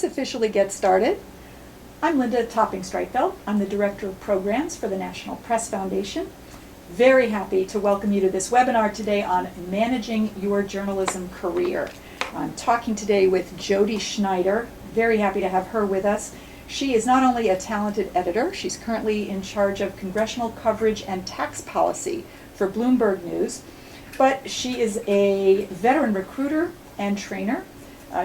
let's officially get started. I'm Linda Topping-Streitfeld. I'm the Director of Programs for the National Press Foundation. Very happy to welcome you to this webinar today on managing your journalism career. I'm talking today with Jodi Schneider. Very happy to have her with us. She is not only a talented editor, she's currently in charge of congressional coverage and tax policy for Bloomberg News, but she is a veteran recruiter and trainer.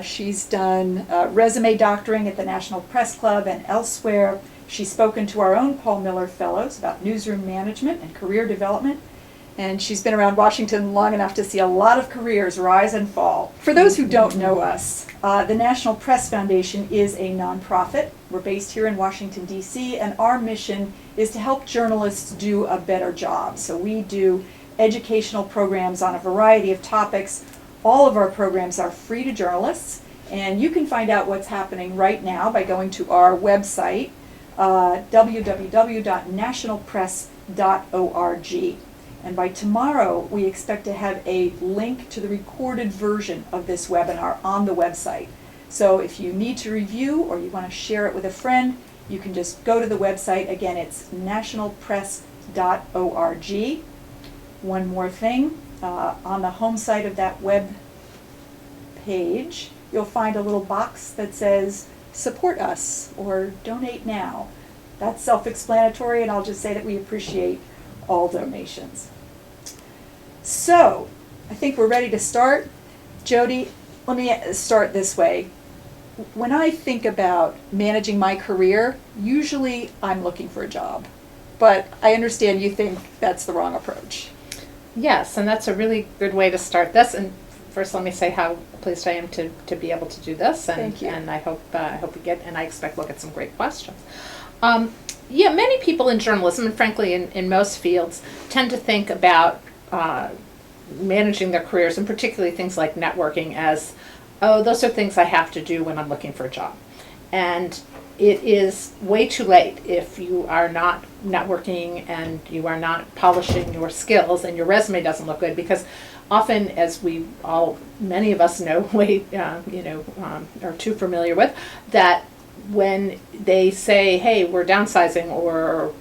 She's done resume doctoring at the National Press Club and elsewhere. She's spoken to our own Paul Miller Fellows about newsroom management and career development. And she's been around Washington long enough to see a lot of careers rise and fall. For those who don't know us, the National Press Foundation is a nonprofit. We're based here in Washington, D.C., and our mission is to help journalists do a better job. So we do educational programs on a variety of topics. All of our programs are free to journalists, and you can find out what's happening right now by going to our website, www.nationalpress.org. And by tomorrow, we expect to have a link to the recorded version of this webinar on the website. So if you need to review or you want to share it with a friend, you can just go to the website. Again, it's nationalpress.org. One more thing, on the home site of that web page, you'll find a little box that says support us or donate now. That's self-explanatory, and I'll just say that we appreciate all donations. So, I think we're ready to start. Jodi, let me start this way. When I think about managing my career, usually I'm looking for a job. But I understand you think that's the wrong approach. Yes, and that's a really good way to start this. And first, let me say how pleased I am to be able to do this. And, Thank you. And I hope we get, and I expect we'll get some great questions. Yeah, many people in journalism, and frankly in most fields, tend to think about managing their careers, and particularly things like networking, as, oh, those are things I have to do when I'm looking for a job. And it is way too late if you are not networking and you are not polishing your skills and your resume doesn't look good, because often, as many of us know, are too familiar with, that when they say, hey, we're downsizing, or,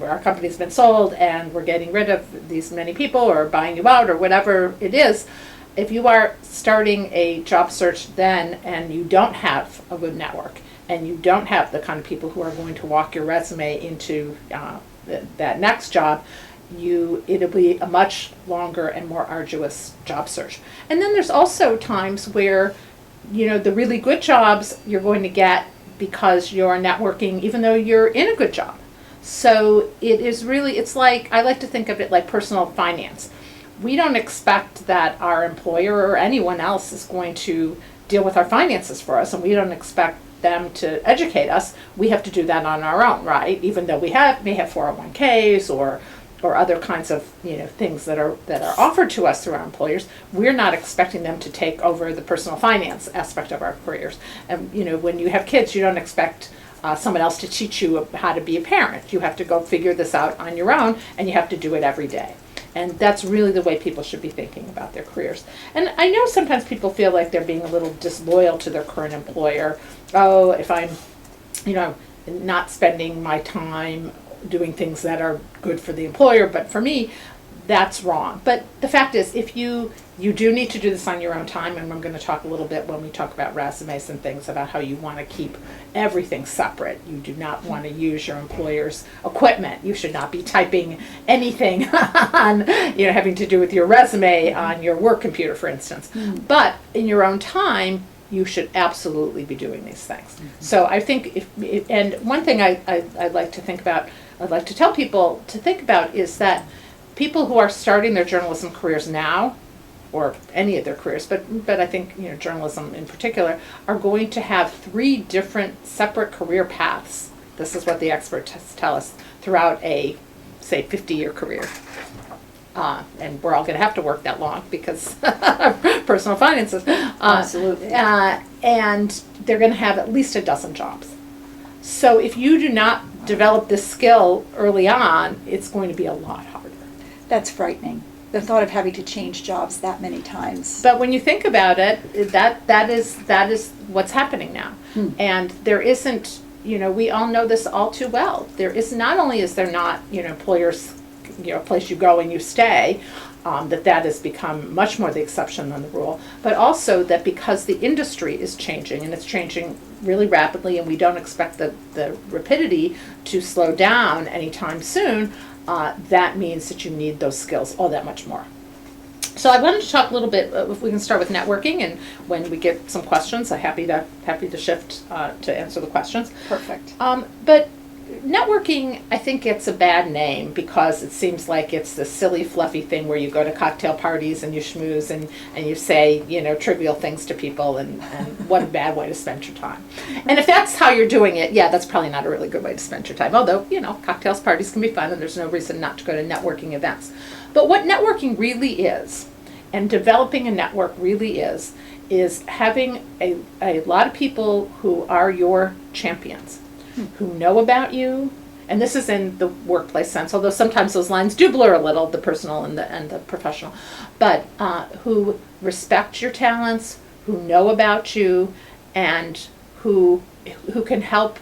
our company's been sold and we're getting rid of these many people or buying you out or whatever it is, if you are starting a job search then and you don't have a good network and you don't have the kind of people who are going to walk your resume into that next job, it'll be a much longer and more arduous job search. And then there's also times where the really good jobs you're going to get because you're networking, even though you're in a good job. So it's like, I like to think of it like personal finance. We don't expect that our employer or anyone else is going to deal with our finances for us, and we don't expect them to educate us. We have to do that on our own, right? Even though we may have 401ks or other kinds of things that are offered to us through our employers, we're not expecting them to take over the personal finance aspect of our careers. And when you have kids, you don't expect someone else to teach you how to be a parent. You have to go figure this out on your own, and you have to do it every day. And that's really the way people should be thinking about their careers. And I know sometimes people feel like they're being a little disloyal to their current employer. Oh, if I'm not spending my time doing things that are good for the employer, but for me, that's wrong. But the fact is, if you do need to do this on your own time, and I'm going to talk a little bit when we talk about resumes and things about how you want to keep everything separate. You do not want to use your employer's equipment. You should not be typing anything on, having to do with your resume on your work computer, for instance. But in your own time, you should absolutely be doing these things. So I think, and one thing I'd like to think about, I'd like to tell people to think about, is that people who are starting their journalism careers now, or any of their careers, but I think journalism in particular, are going to have 3 different separate career paths. This is what the experts tell us throughout a, say, 50-year career. And we're all going to have to work that long because of personal finances. Absolutely. And they're going to have at least a dozen jobs. So if you do not develop this skill early on, it's going to be a lot harder. That's frightening. the thought of having to change jobs that many times. But when you think about it, that is what's happening now. And there isn't, we all know this all too well. Not only is there not, employers, a place you go and you stay, that has become much more the exception than the rule, but also that because the industry is changing, and it's changing really rapidly, and we don't expect the rapidity to slow down anytime soon, that means that you need those skills all that much more. So I wanted to talk a little bit, if we can start with networking, and when we get some questions, I'm happy to shift to answer the questions. Perfect. But networking, I think, gets a bad name because it seems like it's the silly, fluffy thing where you go to cocktail parties and you schmooze and you say, trivial things to people, and what a bad way to spend your time. And if that's how you're doing it, yeah, that's probably not a really good way to spend your time. Although, cocktails, parties can be fun, and there's no reason not to go to networking events. But what networking really is, and developing a network really is having a lot of people who are your champions, who know about you, and this is in the workplace sense, although sometimes those lines do blur a little, the personal and the professional, but who respect your talents, who know about you, and who can help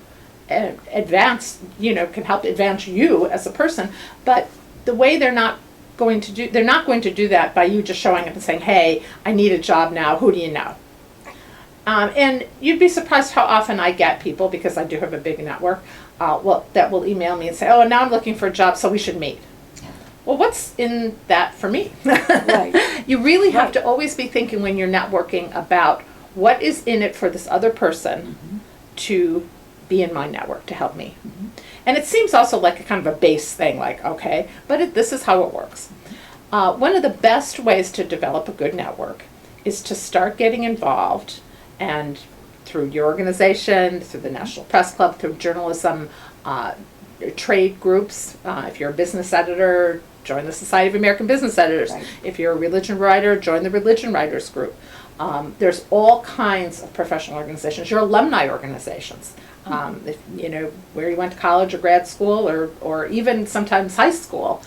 advance you as a person. But the way they're not going to do that by you just showing up and saying, hey, I need a job now, who do you know? And you'd be surprised how often I get people, because I do have a big network, that will email me and say, oh, now I'm looking for a job, so we should meet. Well, what's in that for me? Right. You really have to always be thinking when you're networking about what is in it for this other person to be in my network, to help me. And it seems also like a kind of a base thing, like, okay, but this is how it works. One of the best ways to develop a good network is to start getting involved, and through your organization, through the National Press Club, through journalism, trade groups. If you're a business editor, join the Society of American Business Editors. Right. If you're a religion writer, join the Religion Writers Group. There's all kinds of professional organizations, your alumni organizations. If, where you went to college or grad school, or even sometimes high school,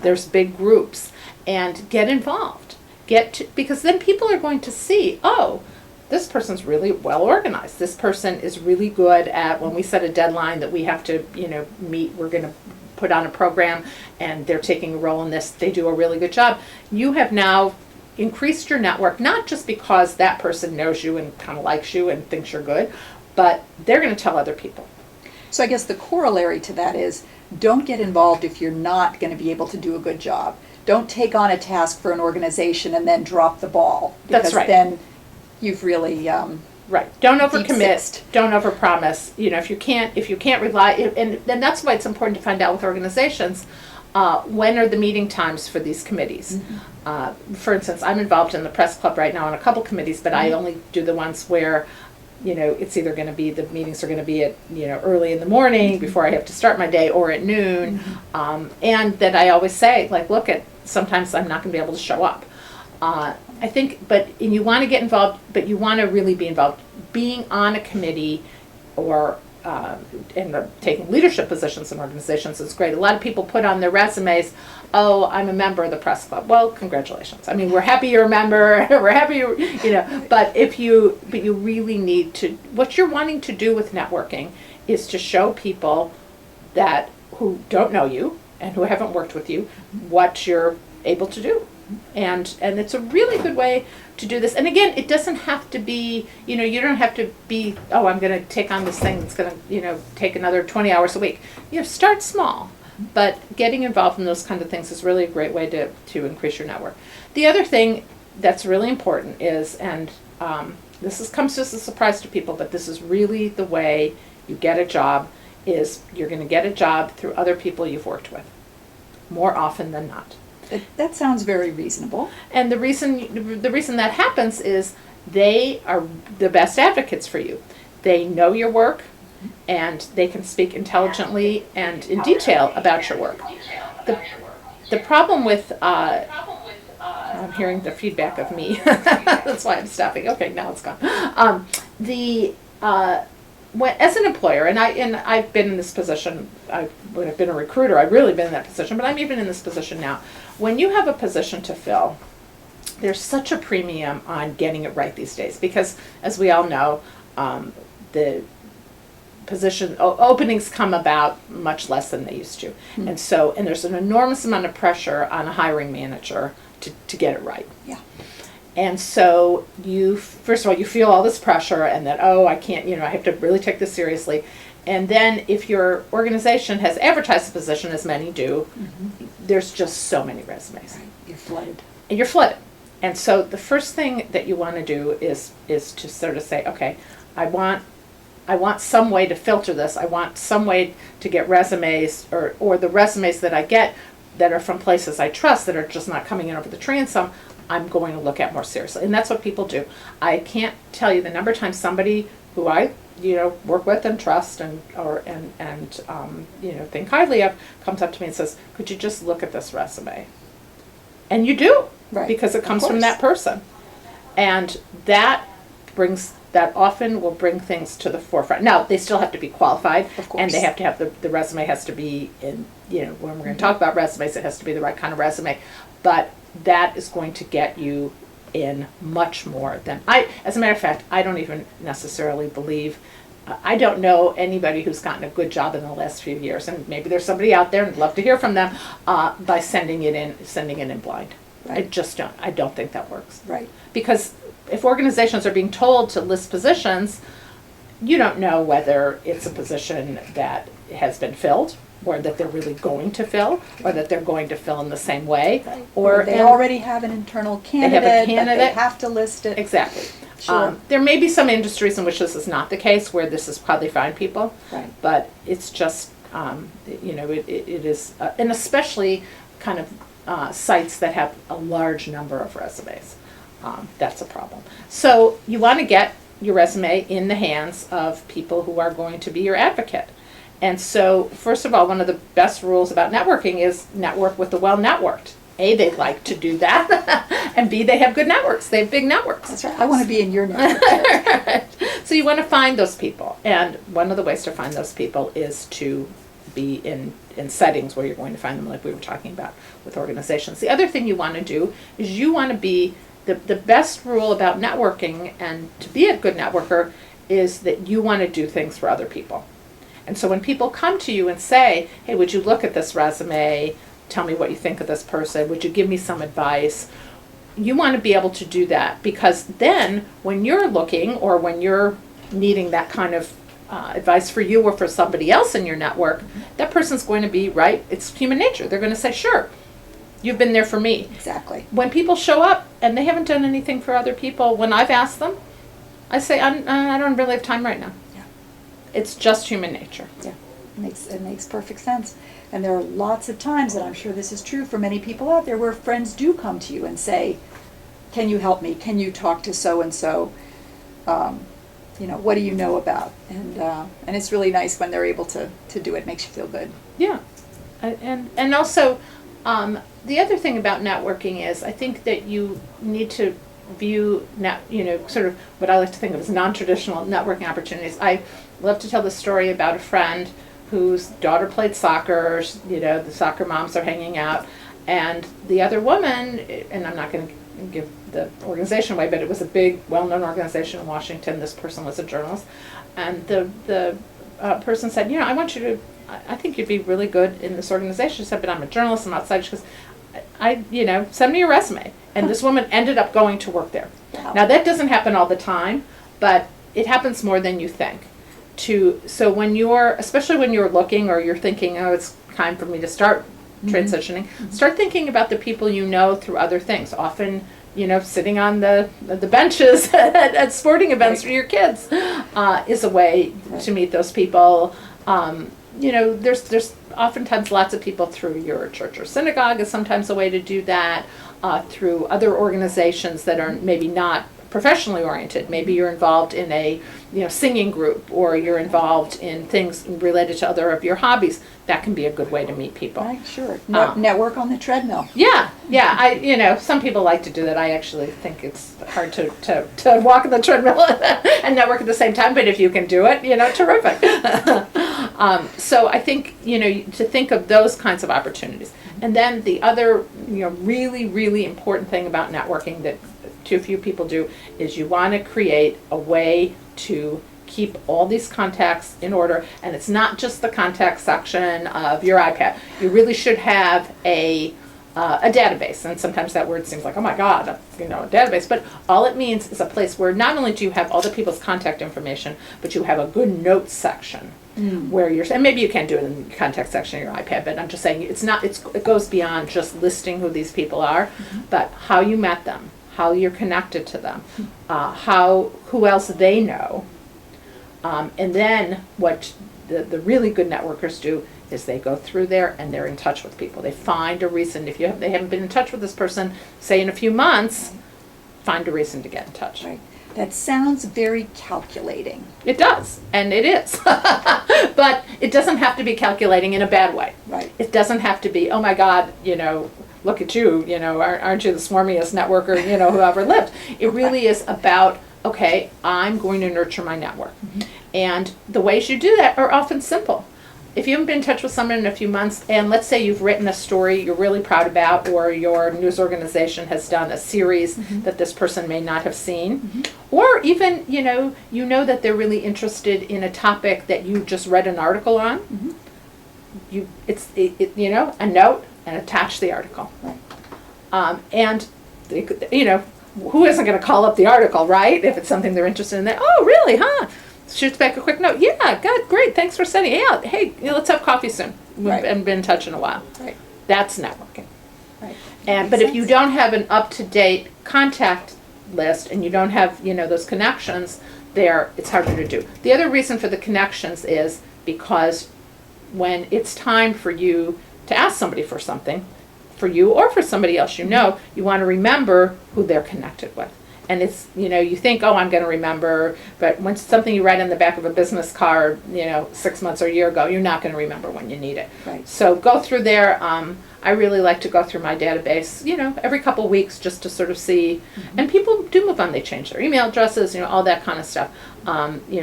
there's big groups. And get involved. Because then people are going to see, oh, this person's really well organized. This person is really good at, when we set a deadline that we have to, meet, we're going to put on a program, and they're taking a role in this, they do a really good job. You have now increased your network, not just because that person knows you and kind of likes you and thinks you're good, but they're going to tell other people. So I guess the corollary to that is, don't get involved if you're not going to be able to do a good job. Don't take on a task for an organization and then drop the ball. That's right. Then you've really right. Don't overcommit. deep-sixed. Don't overpromise. If you can't rely, and that's why it's important to find out with organizations when are the meeting times for these committees. For instance, I'm involved in the press club right now on a couple committees, but I only do the ones where it's either going to be, the meetings are going to be at early in the morning before I have to start my day, or at noon, and that I always say, like, look, sometimes I'm not going to be able to show up. I think, and you want to get involved, but you want to really be involved. Being on a committee or taking leadership positions in organizations is great. A lot of people put on their resumes, oh, I'm a member of the press club. Well, congratulations. I mean, we're happy you're a member. We're happy but you really need to, what you're wanting to do with networking is to show people that who don't know you and who haven't worked with you what you're able to do. And it's a really good way to do this. And again, it doesn't have to be, you don't have to be, oh, I'm going to take on this thing that's going to, take another 20 hours a week. Start small. But getting involved in those kind of things is really a great way to increase your network. The other thing that's really important is, and comes as a surprise to people, but this is really the way you get a job, is you're going to get a job through other people you've worked with, more often than not. That sounds very reasonable. And the reason that happens is they are the best advocates for you. They know your work, and they can speak intelligently and in detail about your work. The problem with I'm hearing the feedback of me. That's why I'm stopping. Okay, now it's gone. as an employer, and I've been in this position, when I've been a recruiter, I've really been in that position, but I'm even in this position now. When you have a position to fill, there's such a premium on getting it right these days, because as we all know, the position openings come about much less than they used to. Mm-hmm. And there's an enormous amount of pressure on a hiring manager to get it right. Yeah. And so first of all, you feel all this pressure and that, I can't, I have to really take this seriously. And then if your organization has advertised the position, as many do, Mm-hmm. there's just so many resumes. Right. You're flooded. And you're flooded. And so the first thing that you want to do is to sort of say, okay, I want some way to filter this. I want some way to get resumes or the resumes that I get that are from places I trust that are just not coming in over the transom, I'm going to look at more seriously. And that's what people do. I can't tell you the number of times somebody who I work with and trust and think highly of comes up to me and says, could you just look at this resume? And you do, Right. because it Of comes from course. that person. And that often will bring things to the forefront. Now, they still have to be qualified, Of course. and they have to have the resume has to be in, when we're going to talk about resumes, it has to be the right kind of resume. But that is going to get you in much more than as a matter of fact, I don't even necessarily believe, I don't know anybody who's gotten a good job in the last few years, and maybe there's somebody out there, and I'd love to hear from them, by sending it in blind. Right. I don't think that works. Right. Because if organizations are being told to list positions, you don't know whether it's a position that has been filled, or that they're really going to fill, or that they're going to fill in the same way. Right. Or they already have an internal candidate, but they candidate. have to list it. Exactly. Sure. There may be some industries in which this is not the case, where this is how they find people. Right. But it's just, it is, and especially kind of sites that have a large number of resumes. That's a problem. So you want to get your resume in the hands of people who are going to be your advocate. And so, first of all, one of the best rules about networking is network with the well-networked. A, they like to do that, and B, they have good networks. They have big networks. That's right. I want to be in your network. So you want to find those people. And one of the ways to find those people is to be in settings where you're going to find them, like we were talking about with organizations. The other thing you want to do is you want to be, the best rule about networking and to be a good networker is that you want to do things for other people. And so when people come to you and say, hey, would you look at this resume? Tell me what you think of this person. Would you give me some advice? You want to be able to do that, because then when you're looking or when you're needing that kind of advice for you or for somebody else in your network, that person's going to be, right? It's human nature. They're going to say, sure, you've been there for me. Exactly. When people show up and they haven't done anything for other people, when I've asked them, I say, I don't really have time right now. It's just human nature. Yeah, it makes perfect sense. And there are lots of times, and I'm sure this is true for many people out there, where friends do come to you and say, can you help me? Can you talk to so-and-so? What do you know about? And it's really nice when they're able to do it. It makes you feel good. Yeah. And also, the other thing about networking is I think that you need to view, sort of what I like to think of as non-traditional networking opportunities. I love to tell the story about a friend whose daughter played soccer, the soccer moms are hanging out, and the other woman, and I'm not going to give the organization away, but it was a big, well-known organization in Washington. This person was a journalist, and the person said, I think you'd be really good in this organization. She said, but I'm a journalist, I'm outside. She goes, send me your resume. And this woman ended up going to work there. Wow. Now that doesn't happen all the time, but it happens more than you think. So when especially when you're looking or you're thinking, it's time for me to start transitioning, start thinking about the people you know through other things. Often, sitting on the benches at sporting events with your kids is a way to meet those people. There's oftentimes lots of people through your church or synagogue is sometimes a way to do that, through other organizations that are maybe not professionally oriented. Maybe you're involved in a singing group, or you're involved in things related to other of your hobbies. That can be a good way to meet people. Right, sure. Network on the treadmill. Yeah. Some people like to do that. I actually think it's hard to walk on the treadmill and network at the same time, but if you can do it, terrific. So I think, to think of those kinds of opportunities. And then the other, really, really important thing about networking that too few people do is you want to create a way to keep all these contacts in order. And it's not just the contact section of your iPad. You really should have a database. And sometimes that word seems like, oh my God, a database. But all it means is a place where not only do you have all the people's contact information, but you have a good notes section. Where and maybe you can't do it in the contact section of your iPad, but I'm just saying it goes beyond just listing who these people are, but how you met them, how you're connected to them, who else they know, and then what the really good networkers do is they go through there and they're in touch with people. They find a reason. If they haven't been in touch with this person, say in a few months, find a reason to get in touch. Right. That sounds very calculating. It does, and it is. But it doesn't have to be calculating in a bad way. Right. It doesn't have to be, oh my God, look at you, aren't you the swarmiest networker, who ever lived. It really is about, okay, I'm going to nurture my network. And the ways you do that are often simple. If you haven't been in touch with someone in a few months, and let's say you've written a story you're really proud about, or your news organization has done a series that this person may not have seen, or even, you know that they're really interested in a topic that you just read an article on, a note, and attach the article. Right. And, who isn't going to call up the article, right? If it's something they're interested in, oh, really, huh? Shoots back a quick note. Yeah, God, great. Thanks for sending it out. Hey, let's have coffee soon. We haven't been in touch in a while. Right. That's networking. Right. But if you don't have an up-to-date contact list and you don't have, those connections there, it's harder to do. The other reason for the connections is because when it's time for you to ask somebody for something, for you or for somebody else you want to remember who they're connected with. And it's, you think, oh, I'm going to remember, but when it's something you write on the back of a business card, 6 months or a year ago, you're not going to remember when you need it. Right. So go through there. I really like to go through my database, every couple weeks just to sort of see. And people do move on. They change their email addresses, all that kind of stuff.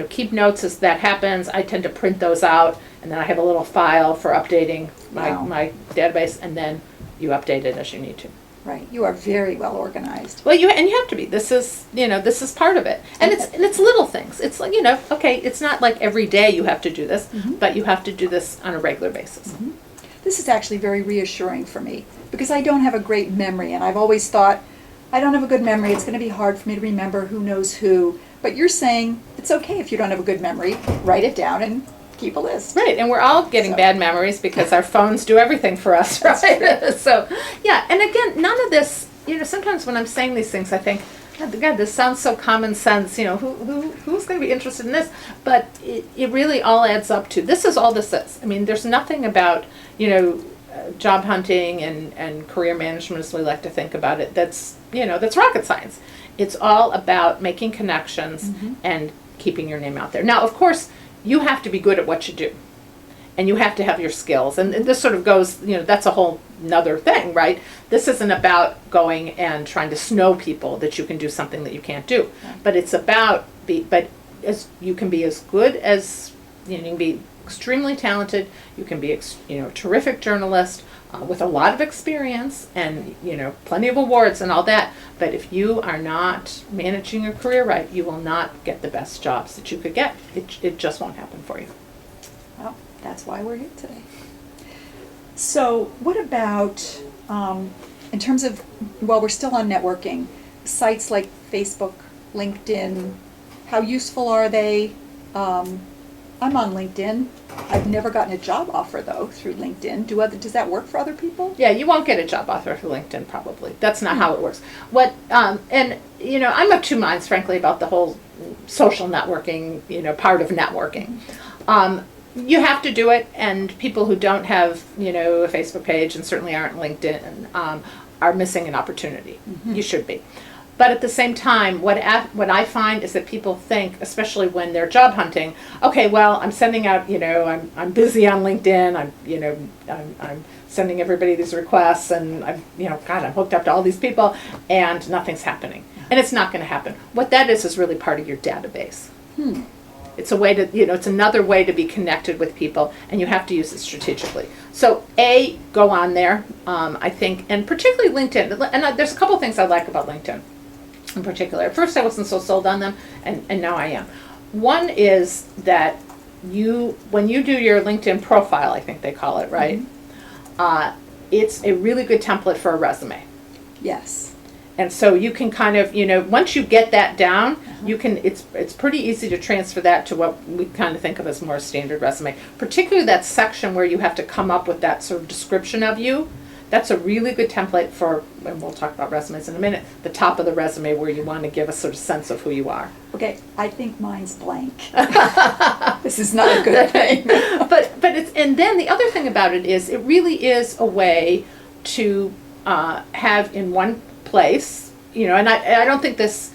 Keep notes as that happens. I tend to print those out, and then I have a little file for updating my database, and then you update it as you need to. Right. You are very well organized. Well, you have to be. This is part of it. And it's little things. It's like, okay, it's not like every day you have to do this, but you have to do this on a regular basis. This is actually very reassuring for me because I don't have a great memory, and I've always thought, I don't have a good memory. It's going to be hard for me to remember who knows who. But you're saying it's okay if you don't have a good memory. Write it down and keep a list. Right, and we're all getting bad memories because our phones do everything for us, right? So, yeah, and again, none of this, sometimes when I'm saying these things, I think, oh, God, this sounds so common sense, who's going to be interested in this? But it really all adds up to, this is all this is. I mean, there's nothing about, job hunting and career management, as we like to think about it, that's rocket science. It's all about making connections and keeping your name out there. Now, of course, you have to be good at what you do, and you have to have your skills. And this sort of goes, that's a whole nother thing, right? This isn't about going and trying to snow people that you can do something that you can't do, but it's about as you can be as good as you can be extremely talented. You can be a terrific journalist with a lot of experience and plenty of awards and all that. But if you are not managing your career right, you will not get the best jobs that you could get. It just won't happen for you. Well, that's why we're here today. So what about, in terms of, while we're still on networking, sites like Facebook, LinkedIn, how useful are they? I'm on LinkedIn. I've never gotten a job offer, though, through LinkedIn. Does that work for other people? Yeah, you won't get a job offer through LinkedIn, probably. That's not how it works. I'm of two minds, frankly, about the whole social networking, part of networking. You have to do it, and people who don't have, a Facebook page and certainly aren't LinkedIn are missing an opportunity. You should be. But at the same time, what I find is that people think, especially when they're job hunting, okay, well, I'm sending out, I'm busy on LinkedIn. I'm sending everybody these requests, and I'm hooked up to all these people, and nothing's happening. And it's not going to happen. What that is really part of your database. It's a way to, it's another way to be connected with people, and you have to use it strategically. So go on there, I think, and particularly LinkedIn. And there's a couple things I like about LinkedIn in particular. At first I wasn't so sold on them, and now I am. One is that when you do your LinkedIn profile, I think they call it, right? It's a really good template for a resume. Yes. And so you can kind of, once you get that down, you can, it's pretty easy to transfer that to what we kind of think of as more standard resume. Particularly that section where you have to come up with that sort of description of you. That's a really good template for, and we'll talk about resumes in a minute, the top of the resume where you want to give a sort of sense of who you are. Okay, I think mine's blank. This is not a good thing. but it's, and then the other thing about it is, it really is a way to have in one place, and I don't think this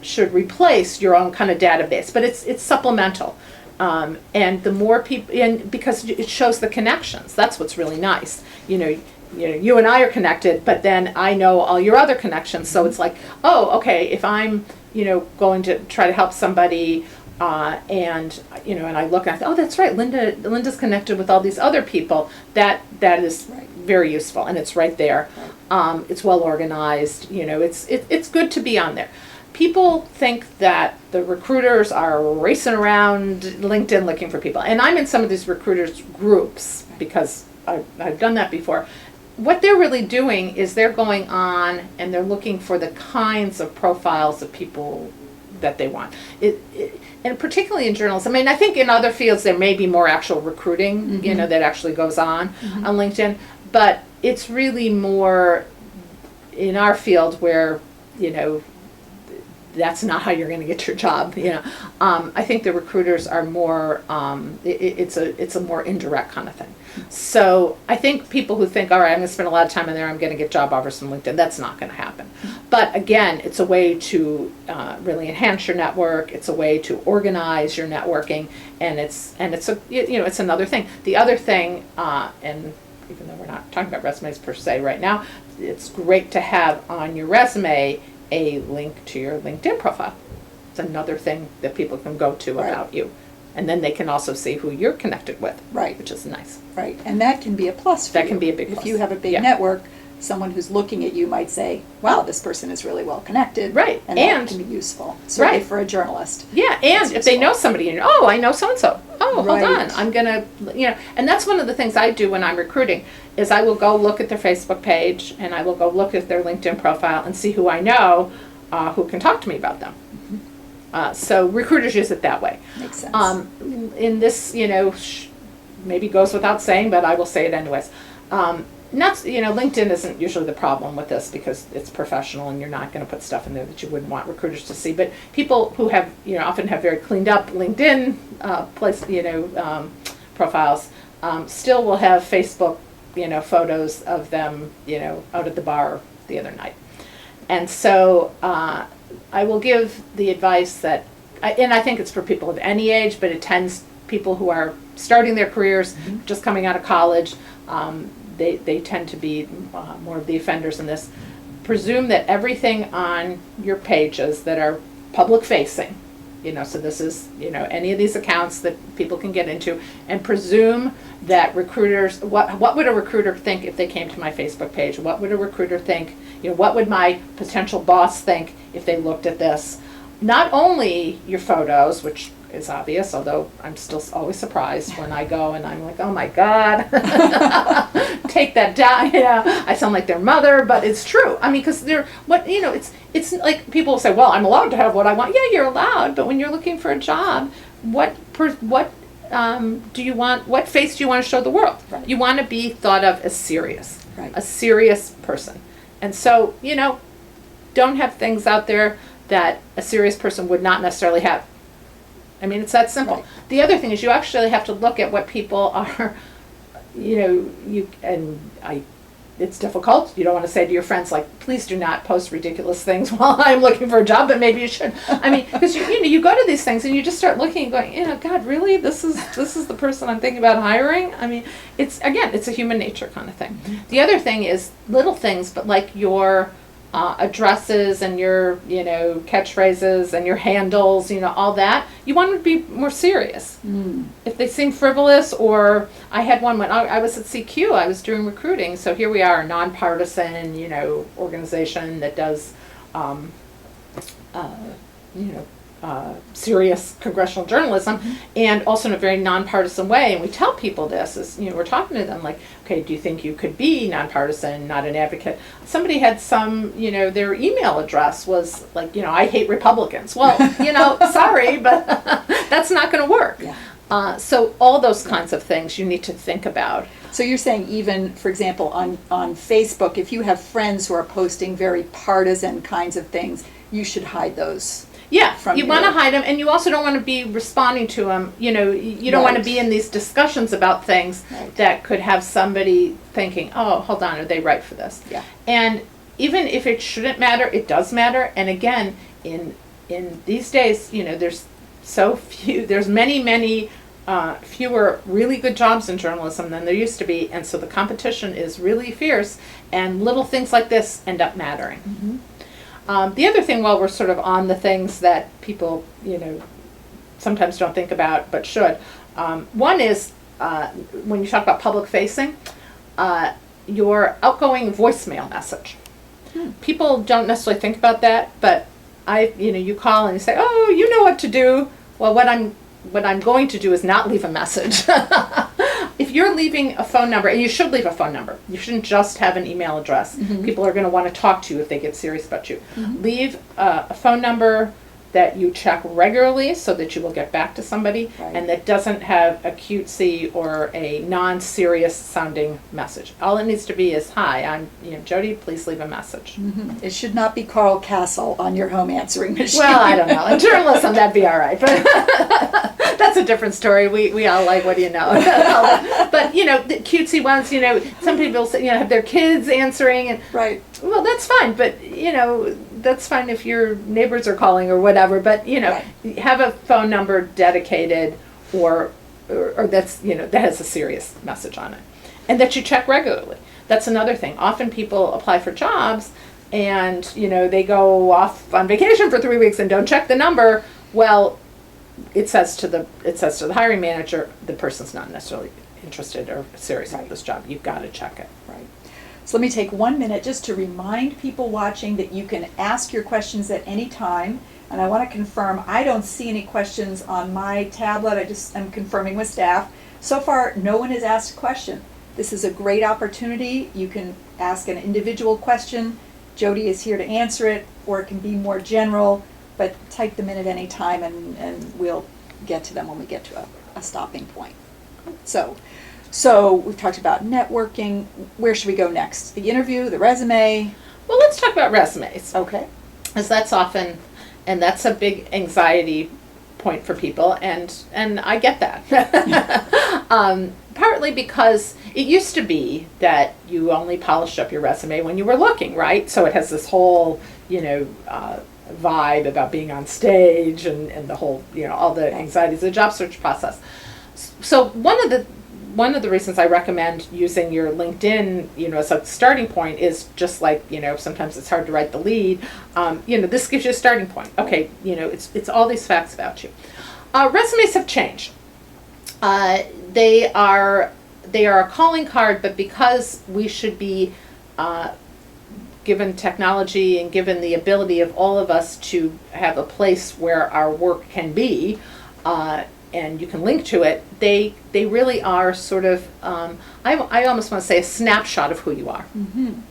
should replace your own kind of database, but it's supplemental. And the more people, and because it shows the connections, that's what's really nice. You and I are connected, but then I know all your other connections. So it's like, oh, okay, if I'm, going to try to help somebody, and I look and I think, oh, that's right, Linda's connected with all these other people. That is very useful, and it's right there. It's well organized. It's good to be on there. People think that the recruiters are racing around LinkedIn looking for people. And I'm in some of these recruiters groups because I've done that before. What they're really doing is they're going on and they're looking for the kinds of profiles of people that they want. And particularly in journalism, I think in other fields there may be more actual recruiting, that actually goes on LinkedIn. But it's really more in our field where, that's not how you're going to get your job. I think the recruiters are more. It's a more indirect kind of thing. So I think people who think, all right, I'm going to spend a lot of time in there, I'm going to get job offers from LinkedIn. That's not going to happen. But again, it's a way to really enhance your network. It's a way to organize your networking, and it's another thing. The other thing, and even though we're not talking about resumes per se right now, it's great to have on your resume a link to your LinkedIn profile. It's another thing that people can go to about you. And then they can also see who you're connected with, which is nice. Right, and that can be a plus for That you. can be a big plus. If you have a big network, someone who's looking at you might say, wow, this person is really well connected. Right. And that can be useful, certainly for a journalist. Yeah, and if they know somebody, I know so-and-so. Oh, hold on, I'm going to, and that's one of the things I do when I'm recruiting, is I will go look at their Facebook page, and I will go look at their LinkedIn profile and see who I know who can talk to me about them. So recruiters use it that way. Makes sense. In this, maybe goes without saying, but I will say it anyways. LinkedIn isn't usually the problem with this because it's professional and you're not going to put stuff in there that you wouldn't want recruiters to see. But people who have, often have very cleaned up LinkedIn profiles, still will have Facebook, photos of them, out at the bar the other night. And so I will give the advice that, and I think it's for people of any age, but it tends people who are starting their careers, just coming out of college. They tend to be more of the offenders in this. Presume that everything on your pages that are public facing, so this is, any of these accounts that people can get into, and presume that recruiters, what would a recruiter think if they came to my Facebook page? What would a recruiter think? What would my potential boss think if they looked at this? Not only your photos, which is obvious, although I'm still always surprised when I go and I'm like, oh my God, take that down. I sound like their mother, but it's true. because it's like people will say, well, I'm allowed to have what I want. Yeah, you're allowed, but when you're looking for a job, what do you want? What face do you want to show the world? Right. You want to be thought of as serious, a serious person, and so don't have things out there that a serious person would not necessarily have. It's that simple. Right. The other thing is you actually have to look at what people are, and I it's difficult. You don't want to say to your friends, like, please do not post ridiculous things while I'm looking for a job, but maybe you should. I mean, because you go to these things and you just start looking and going, God, really? This is the person I'm thinking about hiring? I mean, it's a human nature kind of thing. Mm-hmm. The other thing is little things, but like your addresses and your, catchphrases and your handles, all that, you want to be more serious. Mm. If they seem frivolous, or I had one when I was at CQ, I was doing recruiting, so here we are, a nonpartisan, organization that does, serious congressional journalism, mm-hmm. and also in a very nonpartisan way. And we tell people this as we're talking to them, like, okay, do you think you could be nonpartisan, not an advocate? Somebody had some, their email address was like, I hate Republicans. Well, sorry, but that's not going to work. Yeah. So all those kinds of things you need to think about. So you're saying even, for example, on Facebook, if you have friends who are posting very partisan kinds of things, you should hide those. Yeah, you want to hide them, and you also don't want to be responding to them. You don't want to be in these discussions about things that could have somebody thinking, oh, hold on, are they right for this? Yeah. And even if it shouldn't matter, it does matter. And again, in these days, there's many fewer really good jobs in journalism than there used to be, and so the competition is really fierce, and little things like this end up mattering. Mm-hmm. The other thing, while we're sort of on the things that people, sometimes don't think about but should, one is when you talk about public facing, your outgoing voicemail message. People don't necessarily think about that, but you call and you say, oh, you know what to do. Well, what I'm going to do is not leave a message. If you're leaving a phone number, and you should leave a phone number, you shouldn't just have an email address. Mm-hmm. People are going to want to talk to you if they get serious about you. Mm-hmm. Leave a phone number that you check regularly so that you will get back to somebody, and that doesn't have a cutesy or a non-serious sounding message. All it needs to be is, hi, I'm Jodi, please leave a message. Mm-hmm. It should not be Carl Castle on your home answering machine. Well, I don't know. In journalism, that'd be all right, but that's a different story. We all like, what do you know? But, the cutesy ones, some people say, have their kids answering, and right. Well, that's fine, but, that's fine if your neighbors are calling or whatever, but, have a phone number dedicated or that's, that has a serious message on it, and that you check regularly. That's another thing. Often people apply for jobs and, they go off on vacation for 3 weeks and don't check the number. Well, it says to the hiring manager, the person's not necessarily interested or serious about this job. You've got to check it. Right. So let me take 1 minute just to remind people watching that you can ask your questions at any time. And I want to confirm, I don't see any questions on my tablet. I'm confirming with staff. So far, no one has asked a question. This is a great opportunity. You can ask an individual question. Jodi is here to answer it, or it can be more general, but type them in at any time and we'll get to them when we get to a stopping point. So we've talked about networking. Where should we go next? The interview, the resume? Well, let's talk about resumes. Okay. Because that's often, and that's a big anxiety point for people, and I get that. Partly because it used to be that you only polished up your resume when you were looking, right? So it has this whole, vibe about being on stage and the whole, all the anxieties of the job search process. So one of the reasons I recommend using your LinkedIn, as a starting point is just like, sometimes it's hard to write the lead. This gives you a starting point. Okay, it's all these facts about you. Resumes have changed. They are a calling card, but because we should be given technology and given the ability of all of us to have a place where our work can be, and you can link to it, they really are sort of, I almost want to say, a snapshot of who you are. Mm-hmm.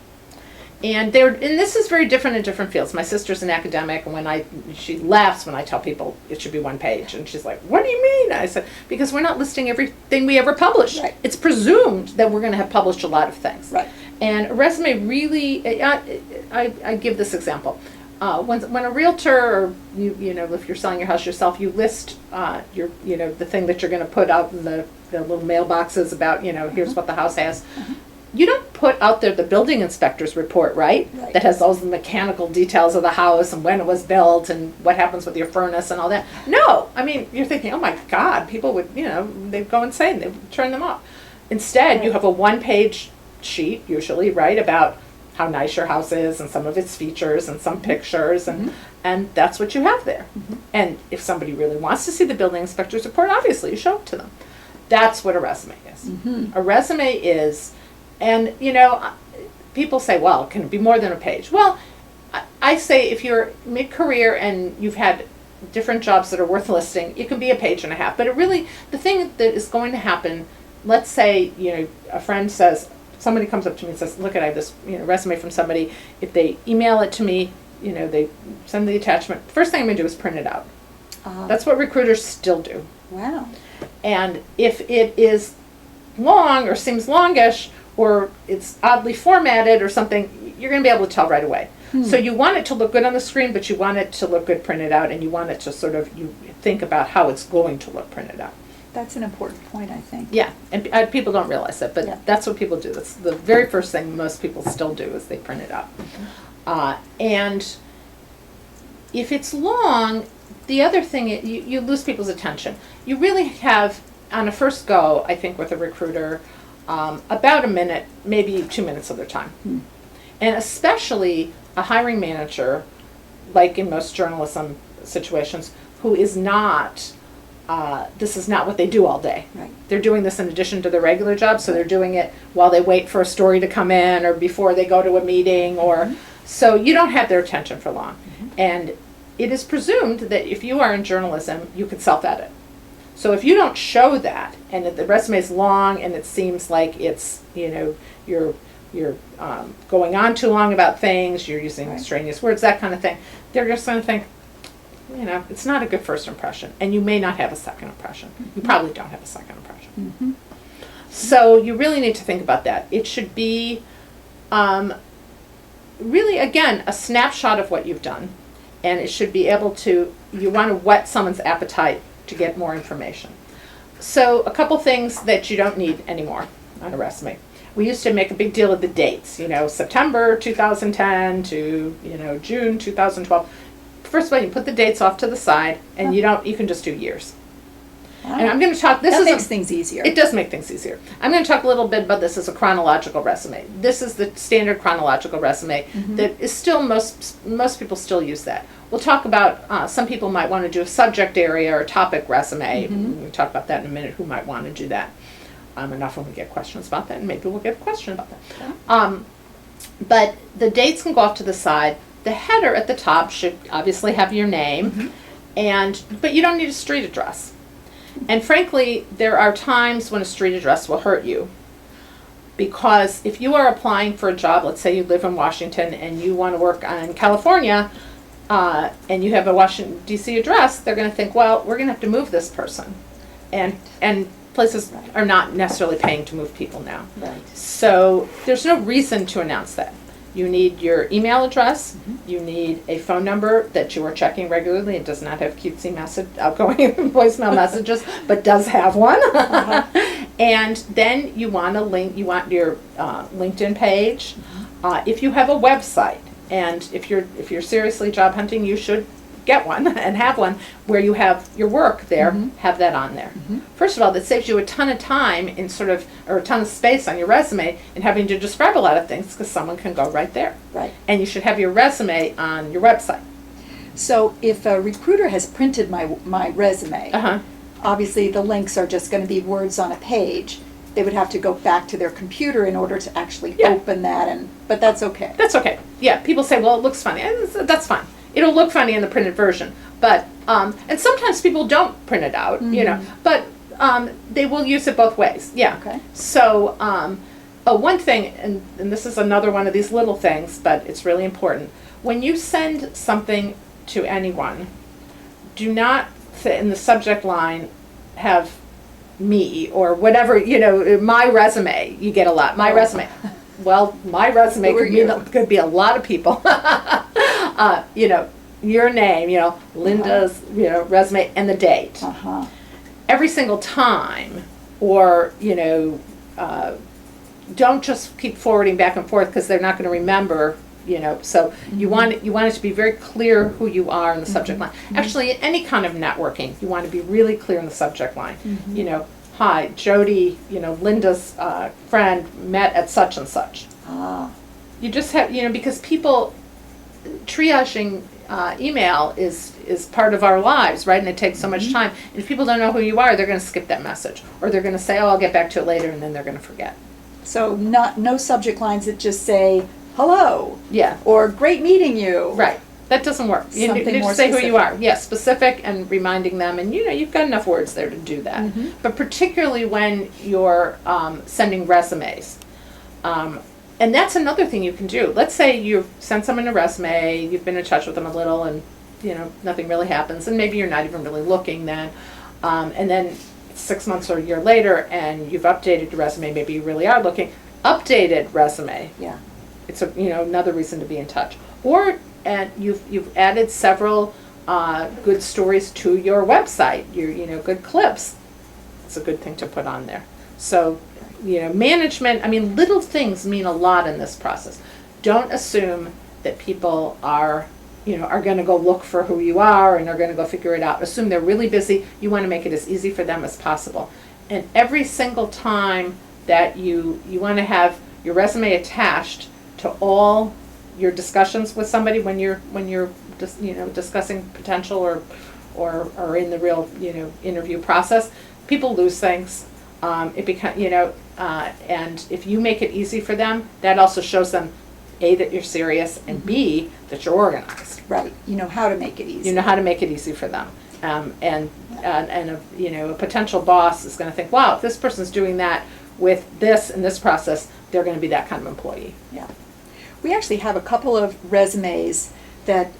And this is very different in different fields. My sister's an academic, and she laughs when I tell people it should be one page, and she's like, "What do you mean?" I said, "Because we're not listing everything we ever published. Right. It's presumed that we're going to have published a lot of things." Right. And a resume really, I give this example. When a realtor, or if you're selling your house yourself, you list the thing that you're going to put out in the little mailboxes about, here's what the house has. Mm-hmm. you don't put out there the building inspector's report, right? Right. That has all the mechanical details of the house and when it was built and what happens with your furnace and all that. No, I mean, you're thinking, oh my God, people would, they'd go insane, they'd turn them off. Instead, you have a one-page sheet, usually, right, about how nice your house is and some of its features and some pictures, and that's what you have there. And if somebody really wants to see the building inspector's report, obviously you show it to them. That's what a resume is. A resume is, and people say, well, can it be more than a page? Well, I say if you're mid-career and you've had different jobs that are worth listing, it can be a page and a half. But it really, the thing that is going to happen, let's say, a friend says, somebody comes up to me and says, look, I have this resume from somebody. If they email it to me, they send the attachment. First thing I'm going to do is print it out. That's what recruiters still do. Wow. And if it is long or seems longish or it's oddly formatted or something, you're going to be able to tell right away. So you want it to look good on the screen, but you want it to look good printed out, and you want it to sort of, you think about how it's going to look printed out. That's an important point, I think. Yeah, and people don't realize it, but that's what people do. That's the very first thing most people still do is they print it out. And if it's long, the other thing, you lose people's attention. You really have, on a first go, I think with a recruiter, about a minute, maybe 2 minutes of their time. And especially a hiring manager, like in most journalism situations, who is not, this is not what they do all day. Right. They're doing this in addition to their regular job, so they're doing it while they wait for a story to come in or before they go to a meeting, or so you don't have their attention for long. And it is presumed that if you are in journalism, you can self-edit. So if you don't show that, and the resume is long, and it seems like it's, you're going on too long about things, you're using extraneous words, that kind of thing, they're just going to think, it's not a good first impression, and you may not have a second impression. You probably don't have a second impression. So you really need to think about that. It should be really, again, a snapshot of what you've done, and it should be able to, you want to whet someone's appetite to get more information. So a couple things that you don't need anymore on a resume. We used to make a big deal of the dates, September 2010 to, June 2012. First of all, you put the dates off to the side, and you can just do years. And I'm going to talk, that makes things easier. It does make things easier. I'm going to talk a little bit about this as a chronological resume. This is the standard chronological resume that is still, most people still use that. We'll talk about, some people might want to do a subject area or topic resume. We'll talk about that in a minute, who might want to do that. Enough when we get questions about that, and maybe we'll get a question about that. But the dates can go off to the side. The header at the top should obviously have your name, but you don't need a street address. And frankly, there are times when a street address will hurt you, because if you are applying for a job, let's say you live in Washington and you want to work in California, and you have a Washington, D.C. address, they're going to think, well, we're going to have to move this person. And places are not necessarily paying to move people now. So there's no reason to announce that. You need your email address. You need a phone number that you are checking regularly. It does not have cutesy outgoing voicemail messages, but does have one. And then you want you want your LinkedIn page. If you have a website, and if you're seriously job hunting, you should get one and have one where you have your work there, have that on there. First of all, that saves you a ton of time in or a ton of space on your resume in having to describe a lot of things, because someone can go right there. And you should have your resume on your website. So if a recruiter has printed my resume, obviously the links are just going to be words on a page. They would have to go back to their computer in order to actually open that, but that's okay. That's okay. Yeah, people say, well, it looks funny. That's fine. It'll look funny in the printed version, but and sometimes people don't print it out, but they will use it both ways. Okay. So one thing, and this is another one of these little things, but it's really important. When you send something to anyone, do not in the subject line have me or whatever, my resume. You get a lot. My resume. Well, my resume could be a lot of people. Your name, Linda's, resume and the date. Uh-huh. Every single time, or, don't just keep forwarding back and forth because they're not going to remember. So you want it to be very clear who you are in the subject line. Actually, any kind of networking, you want to be really clear in the subject line. Hi, Jodi, Linda's friend met at such and such. You just have, because people triaging email is part of our lives, right? And it takes so much time. And if people don't know who you are, they're going to skip that message, or they're going to say, "Oh, I'll get back to it later," and then they're going to forget. So no subject lines that just say hello. Yeah. Or great meeting you. Right. That doesn't work. You need to say who you are. Yes, specific and reminding them, and you've got enough words there to do that. But particularly when you're sending resumes. And that's another thing you can do. Let's say you've sent someone a resume, you've been in touch with them a little, and nothing really happens, and maybe you're not even really looking then. And then 6 months or a year later, and you've updated your resume, maybe you really are looking. Updated resume. Yeah. It's another reason to be in touch. And you've added several good stories to your website. Your good clips. It's a good thing to put on there. So. Management, little things mean a lot in this process. Don't assume that people are going to go look for who you are and are going to go figure it out. Assume they're really busy. You want to make it as easy for them as possible. And every single time that you want to have your resume attached to all your discussions with somebody when you're just discussing potential or in the real interview process, people lose things. And if you make it easy for them, that also shows them A, that you're serious, and B, that you're organized. Right. You know how to make it easy. You know how to make it easy for them. And a potential boss is going to think, wow, if this person's doing that with this and this process, they're going to be that kind of employee. Yeah. We actually have a couple of resumes that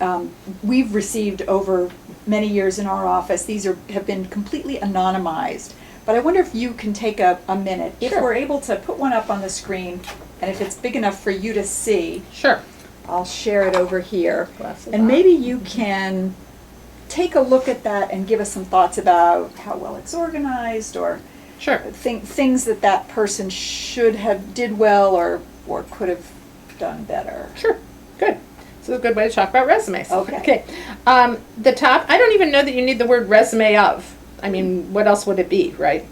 we've received over many years in our office. These have been completely anonymized. But I wonder if you can take a minute. If Sure. we're able to put one up on the screen, and if it's big enough for you to see, Sure. I'll share it over here. Glasses And on. maybe you can take a look at that and give us some thoughts about how well it's organized, or Sure. things that person should have did well or could have done better. Sure. Good. So a good way to talk about resumes. Okay. The top, I don't even know that you need the word resume of. What else would it be, right?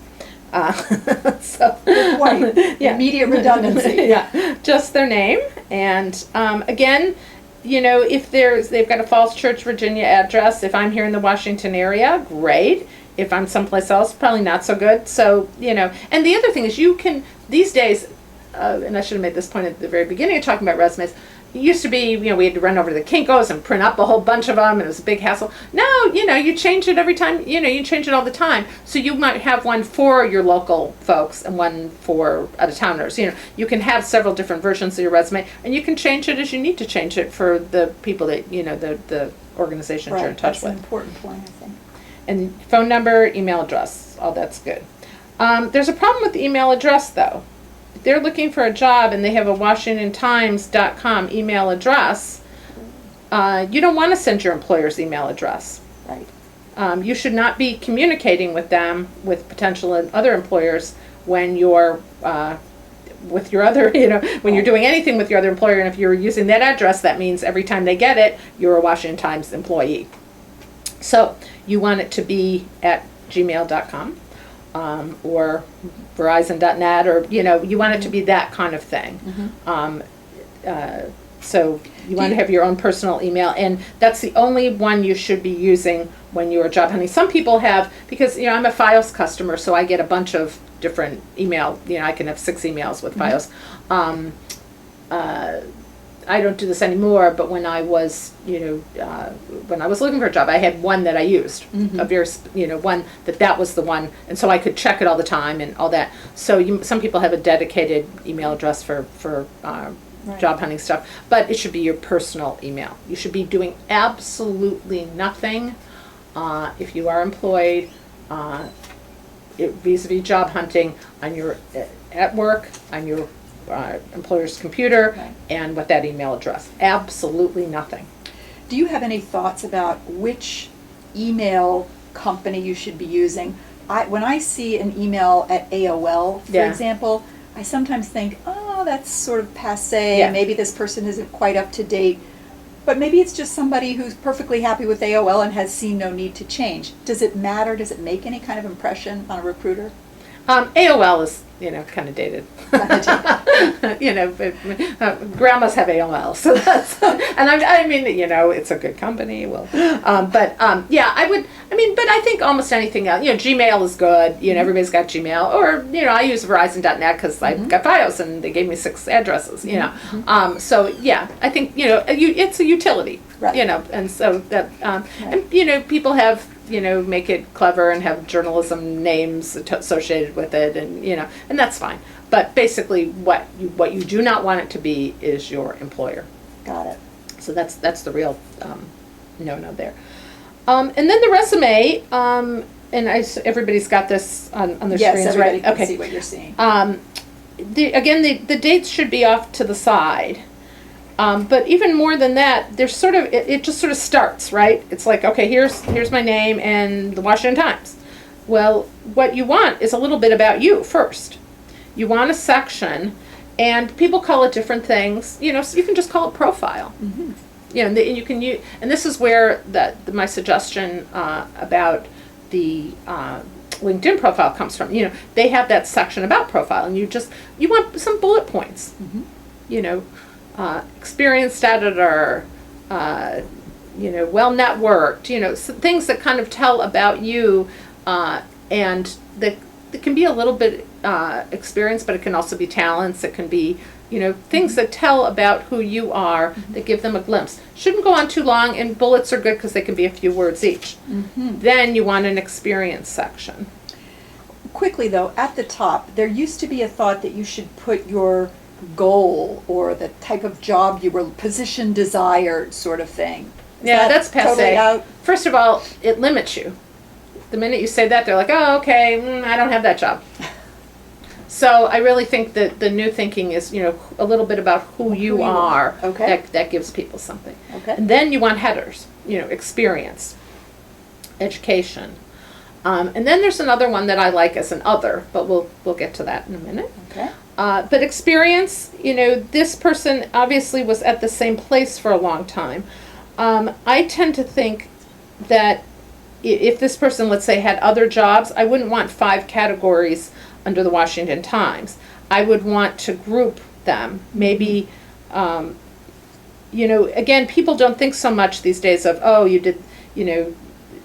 So Good point. Yeah. Immediate redundancy. Yeah, just their name, and again, if they've got a Falls Church, Virginia address. If I'm here in the Washington area, great. If I'm someplace else, probably not so good. So and the other thing is you can these days, and I should have made this point at the very beginning of talking about resumes. It used to be, we had to run over to the Kinko's and print up a whole bunch of them, and it was a big hassle. Now, you change it every time, you change it all the time. So you might have one for your local folks and one for out-of-towners. You can have several different versions of your resume, and you can change it as you need to change it for the people that, the organizations you're in touch That's an with. important point, I think. And phone number, email address, all that's good. There's a problem with the email address, though. They're looking for a job and they have a WashingtonTimes.com email address. You don't want to send your employer's email address. Right. You should not be communicating with them, with potential other employers, when you're with your other, when you're doing anything with your other employer. And if you're using that address, that means every time they get it, you're a Washington Times employee. So you want it to be at gmail.com. Or Verizon.net, or you want it to be that kind of thing. So you want to have your own personal email, and that's the only one you should be using when you're job hunting. Some people have, because I'm a FiOS customer, so I get a bunch of different email. I can have 6 emails with FiOS. I don't do this anymore, but when I was, when I was looking for a job, I had one that I used, a very, one that was the one, and so I could check it all the time and all that. So some people have a dedicated email address for Right. job hunting stuff, but it should be your personal email. You should be doing absolutely nothing if you are employed vis-a-vis job hunting on your at work, on your employer's computer, Right. and with that email address. Absolutely nothing. Do you have any thoughts about which email company you should be using? When I see an email at AOL, for Yeah. example, I sometimes think, oh, that's sort of passé. Yeah. Maybe this person isn't quite up to date. But maybe it's just somebody who's perfectly happy with AOL and has seen no need to change. Does it matter? Does it make any kind of impression on a recruiter? AOL is, kind of dated. Grandmas have AOL, so that's, and I mean, it's a good company. Well, yeah, but I think almost anything else, Gmail is good. Everybody's got Gmail, or I use Verizon.net because I've got FiOS and they gave me 6 addresses. So yeah, I think it's a utility. Right. And so that and people have. Make it clever and have journalism names associated with it, and that's fine. But basically, what you do not want it to be is your employer. Got it. So that's the real no there. And then the resume, and everybody's got this on their Yes, screens, everybody right? can Okay. see what you're seeing. The dates should be off to the side. But even more than that, there's sort of it just sort of starts, right? It's like, okay, here's my name and the Washington Times. Well, what you want is a little bit about you first. You want a section, and people call it different things. So you can just call it profile. Mm-hmm. And you can use, and this is where my suggestion about the LinkedIn profile comes from. They have that section about profile, and you want some bullet points. Mm-hmm. Experienced editor, well networked, things that kind of tell about you, and that can be a little bit experience, but it can also be talents. It can be, things that tell about who you are, that give them a glimpse. Shouldn't go on too long, and bullets are good because they can be a few words each. Mm-hmm. Then you want an experience section. Quickly though, at the top, there used to be a thought that you should put your goal or the type of job you were, position desired sort of thing. Is Yeah, that that's passé. totally out? First of all, it limits you. The minute you say that, they're like, oh, okay, I don't have that job. So I really think that the new thinking is, a little bit about who you are. Okay. That gives people something. Okay. And then you want headers, experience, education. And then there's another one that I like as an other, but we'll get to that in a minute. Okay. But experience, this person obviously was at the same place for a long time. I tend to think that if this person, let's say, had other jobs, I wouldn't want 5 categories under the Washington Times. I would want to group them. Maybe, again, people don't think so much these days of, oh, you did,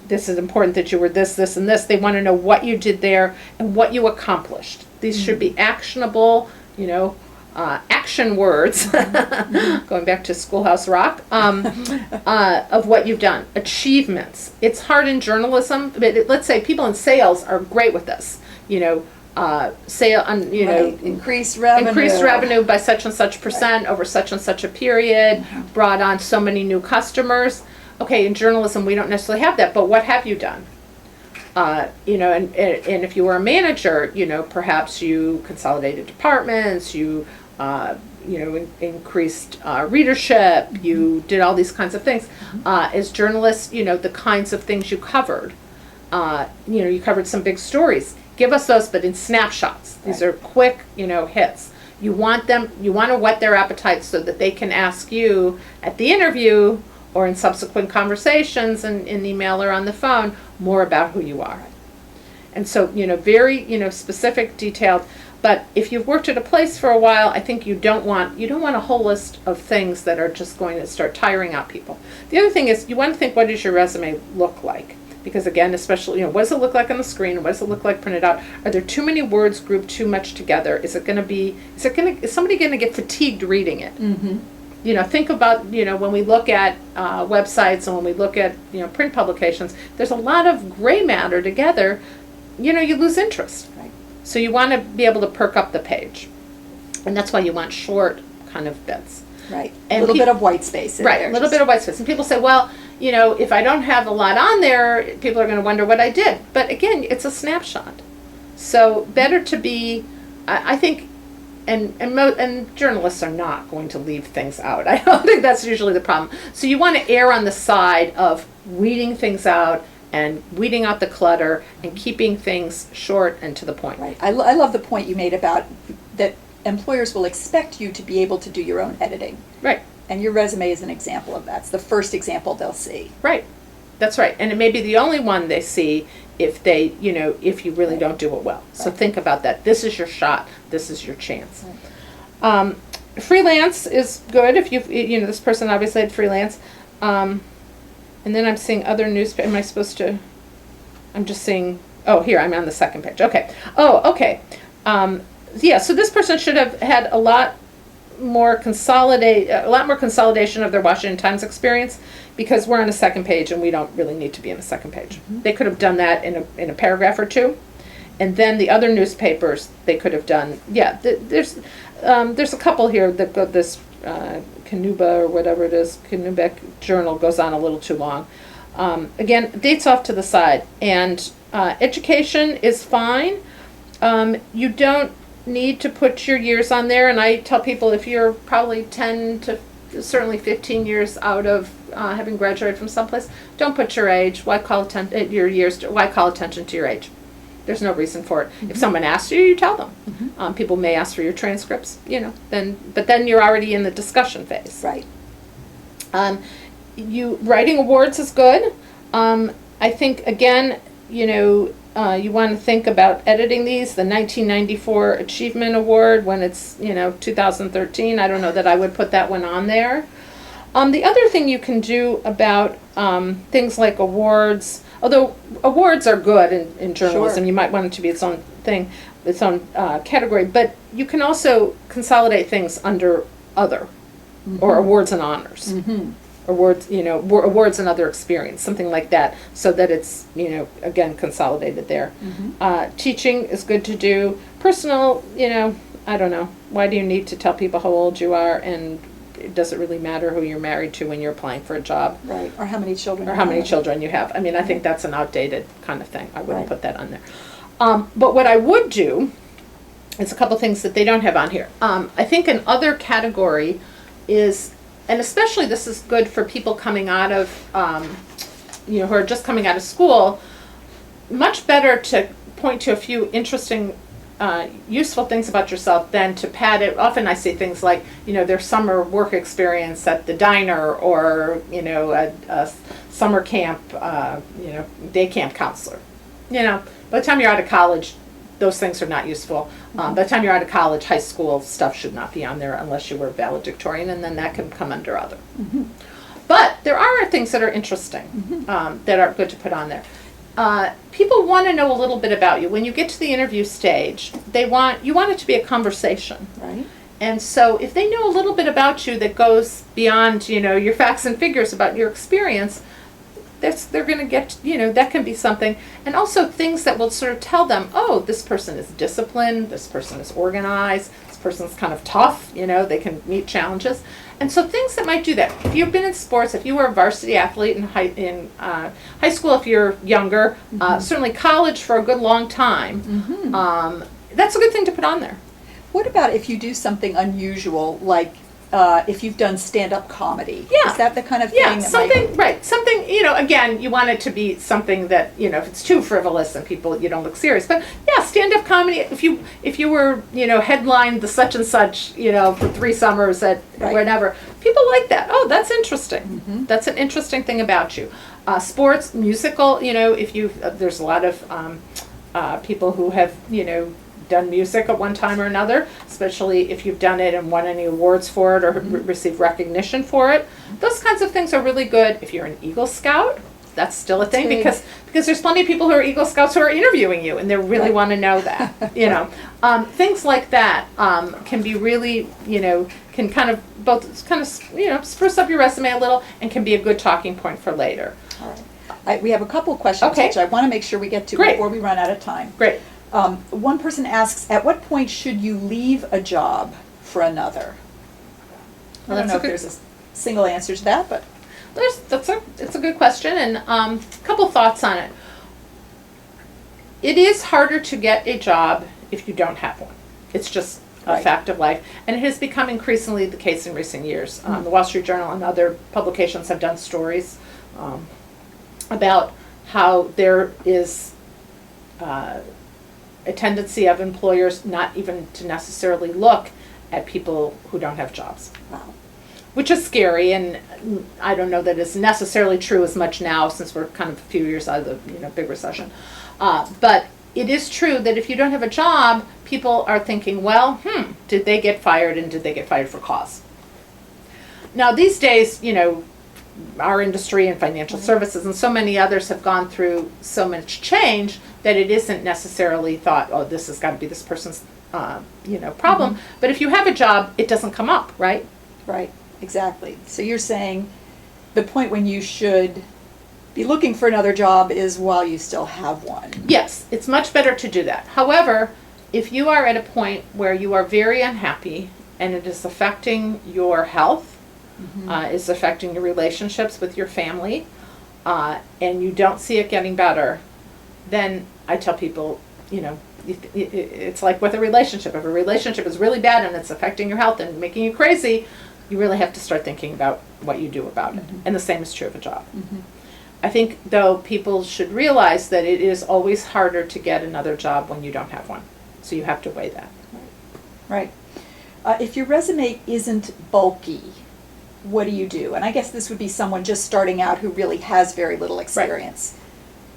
this is important that you were this, this, and this. They want to know what you did there and what you accomplished. These should be actionable, action words, going back to Schoolhouse Rock, of what you've done. Achievements. It's hard in journalism, but let's say people in sales are great with this. Right. Increased revenue by such and such percent over such and such a period, brought on so many new customers. Okay, in journalism we don't necessarily have that, but what have you done? And if you were a manager, perhaps you consolidated departments, you increased readership, you did all these kinds of things. As journalists, the kinds of things you covered. You covered some big stories. Give us those, but in snapshots. These are quick, hits. You want to whet their appetite so that they can ask you at the interview or in subsequent conversations in email or on the phone more about who you are. And so, very, specific, detailed. But if you've worked at a place for a while, I think you don't want a whole list of things that are just going to start tiring out people. The other thing is you want to think, what does your resume look like? Because again, especially, what does it look like on the screen? What does it look like printed out? Are there too many words grouped too much together? Is somebody going to get fatigued reading it? Mm-hmm. Think about, when we look at websites and when we look at, print publications, there's a lot of gray matter together. You lose interest. Right. So you want to be able to perk up the page. And that's why you want short kind of bits. Right. And a little bit of white space in there. Right, a little bit of white space. And people say, well, if I don't have a lot on there, people are going to wonder what I did. But again, it's a snapshot. So better to be, I think, and journalists are not going to leave things out. I don't think that's usually the problem. So you want to err on the side of weeding things out and weeding out the clutter and keeping things short and to the point. Right. I love the point you made about that employers will expect you to be able to do your own editing. Right. And your resume is an example of that. It's the first example they'll see. Right. That's right. And it may be the only one they see if they, if you really don't do it well. So Right. think about that. This is your shot. This is your chance. Freelance is good if this person obviously had freelance. And then I'm seeing other newspaper. Am I supposed to? I'm just seeing. Oh, here I'm on the second page. Okay. Oh, okay. So this person should have had a lot more consolidation of their Washington Times experience, because we're on the second page and we don't really need to be in the second page. Mm-hmm. They could have done that in a paragraph or two, and then the other newspapers they could have done. Yeah, there's a couple here that go this Canuba or whatever it is, Canubec Journal goes on a little too long. Again, dates off to the side, and education is fine. You don't need to put your years on there, and I tell people if you're probably 10 to certainly 15 years out of having graduated from someplace, don't put your age. Why call your years? Why call attention to your age? There's no reason for it. Mm-hmm. If someone asks you, you tell them. Mm-hmm. People may ask for your transcripts, but then you're already in the discussion phase. Right. Writing awards is good. I think again, you want to think about editing these. The 1994 Achievement Award, when it's 2013. I don't know that I would put that one on there. The other thing you can do about things like awards, although awards are good in journalism, Sure. You might want it to be its own thing, its own category, but you can also consolidate things under other, mm-hmm. or awards and honors. Mm-hmm. Awards, awards and other experience, something like that, so that it's, again, consolidated there. Mm-hmm. Teaching is good to do. Personal, I don't know. Why do you need to tell people how old you are, and does it really matter who you're married to when you're applying for a job? Right, or how many children you have. I mean, I think that's an outdated kind of thing. I wouldn't Right. put that on there. But what I would do is a couple things that they don't have on here. I think an other category is, and especially this is good for people coming out of, who are just coming out of school, much better to point to a few interesting, useful things about yourself than to pad it. Often I see things like, their summer work experience at the diner, or, a summer camp, day camp counselor. By the time you're out of college, those things are not useful. By the time you're out of college, high school stuff should not be on there unless you were valedictorian, and then that can come under other. Mm-hmm. But there are things that are interesting, mm-hmm. That are good to put on there. People want to know a little bit about you. When you get to the interview stage, you want it to be a conversation. Right. And so if they know a little bit about you that goes beyond, your facts and figures about your experience, they're going to get, that can be something. And also things that will sort of tell them, oh, this person is disciplined, this person is organized, this person's kind of tough, they can meet challenges. And so things that might do that. If you've been in sports, if you were a varsity athlete in high school, if you're younger, mm-hmm. Certainly college for a good long time, mm-hmm. That's a good thing to put on there. What about if you do something unusual, like if you've done stand-up comedy? Yeah. Is that the kind of thing? Yeah, something, right. Something, again, you want it to be something that, if it's too frivolous and you don't look serious. But yeah, stand-up comedy, if you were, headlined the such and such, for 3 summers at right. whatever, people like that. Oh, that's interesting. Mm-hmm. That's an interesting thing about you. Sports, musical, if there's a lot of people who have, done music at one time or another, especially if you've done it and won any awards for it or mm-hmm. received recognition for it. Those kinds of things are really good. If you're an Eagle Scout, that's still a thing, because there's plenty of people who are Eagle Scouts who are interviewing you and they really right. want to know that. Things like that can be really, can kind of spruce up your resume a little and can be a good talking point for later. All right. We have a couple of questions, Okay. which I want to make sure we get to Great. before we run out of time. Great. One person asks, at what point should you leave a job for another? I don't know if there's a single answer to that, but it's a good question, and a couple thoughts on it. It is harder to get a job if you don't have one. It's just a right. fact of life, and it has become increasingly the case in recent years. The Wall Street Journal and other publications have done stories about how there is a tendency of employers not even to necessarily look at people who don't have jobs. Wow. Which is scary, and I don't know that it's necessarily true as much now since we're kind of a few years out of the big recession. But it is true that if you don't have a job, people are thinking, well, did they get fired, and did they get fired for cause? Now these days, our industry and financial services and so many others have gone through so much change that it isn't necessarily thought, oh, this has got to be this person's problem. But if you have a job, it doesn't come up, right? Right, exactly. So you're saying the point when you should be looking for another job is while you still have one. Yes, it's much better to do that. However, if you are at a point where you are very unhappy and it is affecting your health, is affecting your relationships with your family, and you don't see it getting better, then I tell people, it's like with a relationship. If a relationship is really bad and it's affecting your health and making you crazy, you really have to start thinking about what you do about it. And the same is true of a job. I think, though, people should realize that it is always harder to get another job when you don't have one. So you have to weigh that. Right. If your resume isn't bulky, what do you do? And I guess this would be someone just starting out who really has very little experience.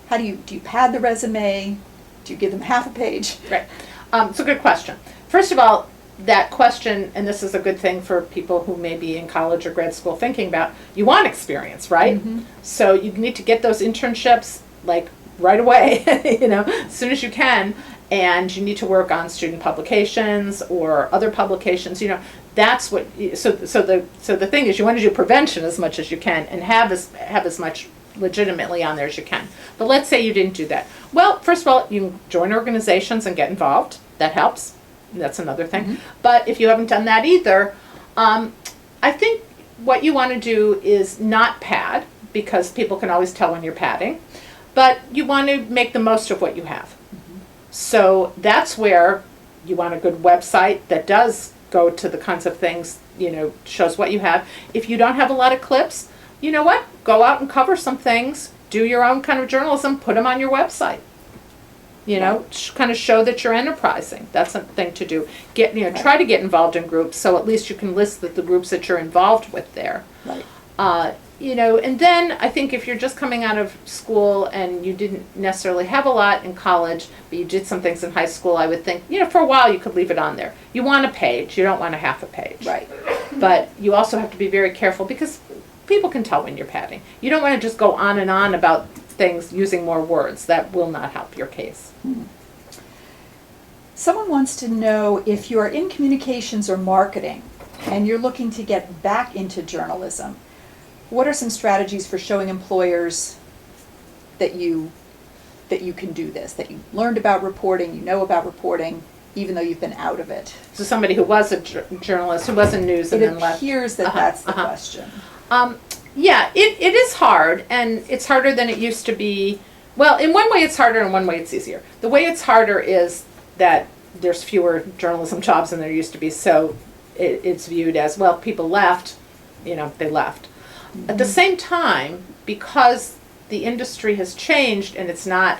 How do you pad the resume? Do you give them half a page? Right. It's a good question. First of all, that question, and this is a good thing for people who may be in college or grad school thinking about, you want experience, right? So you need to get those internships like right away, as soon as you can, and you need to work on student publications or other publications. That's what. So the thing is, you want to do prevention as much as you can and have as much legitimately on there as you can. But let's say you didn't do that. Well, first of all, you can join organizations and get involved. That helps. That's another thing. But if you haven't done that either, I think what you want to do is not pad, because people can always tell when you're padding, but you want to make the most of what you have. So that's where you want a good website that does go to the kinds of things, shows what you have. If you don't have a lot of clips, you know what? Go out and cover some things, do your own kind of journalism, put them on your website. Kind of show that you're enterprising. That's a thing to do. Try to get involved in groups, so at least you can list the groups that you're involved with there. Right. And then I think if you're just coming out of school and you didn't necessarily have a lot in college, but you did some things in high school, I would think, for a while you could leave it on there. You want a page, you don't want a half a page. Right. But you also have to be very careful, because people can tell when you're padding. You don't want to just go on and on about things using more words. That will not help your case. Someone wants to know if you are in communications or marketing and you're looking to get back into journalism, what are some strategies for showing employers that you can do this, that you learned about reporting, you know about reporting, even though you've been out of it? So somebody who was a journalist, who was in news and then left. It appears that that's the question. Yeah, it is hard, and it's harder than it used to be. Well, in one way it's harder, in one way it's easier. The way it's harder is that there's fewer journalism jobs than there used to be, so it's viewed as, well, people left, they left. At the same time, because the industry has changed and it's not,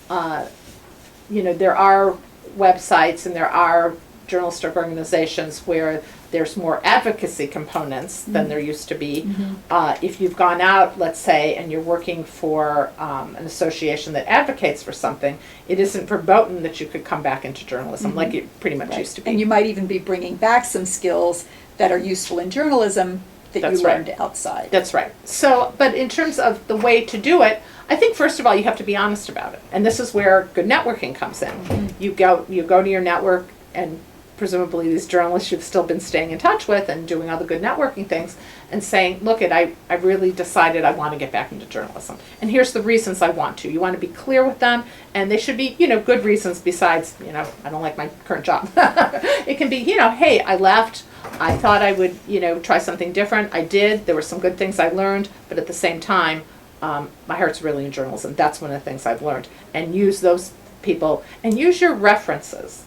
there are websites and there are journalistic organizations where there's more advocacy components than there used to be. If you've gone out, let's say, and you're working for an association that advocates for something, it isn't verboten that you could come back into journalism like it pretty much used to be. And you might even be bringing back some skills that are useful in journalism that you learned outside. That's right. So, but in terms of the way to do it, I think first of all you have to be honest about it, and this is where good networking comes in. You go to your network, and presumably these journalists you've still been staying in touch with and doing all the good networking things, and saying, look, I really decided I want to get back into journalism, and here's the reasons I want to. You want to be clear with them, and they should be good reasons besides I don't like my current job. It can be hey, I left. I thought I would, try something different. I did. There were some good things I learned, but at the same time, my heart's really in journalism. That's one of the things I've learned. And use those people, and use your references.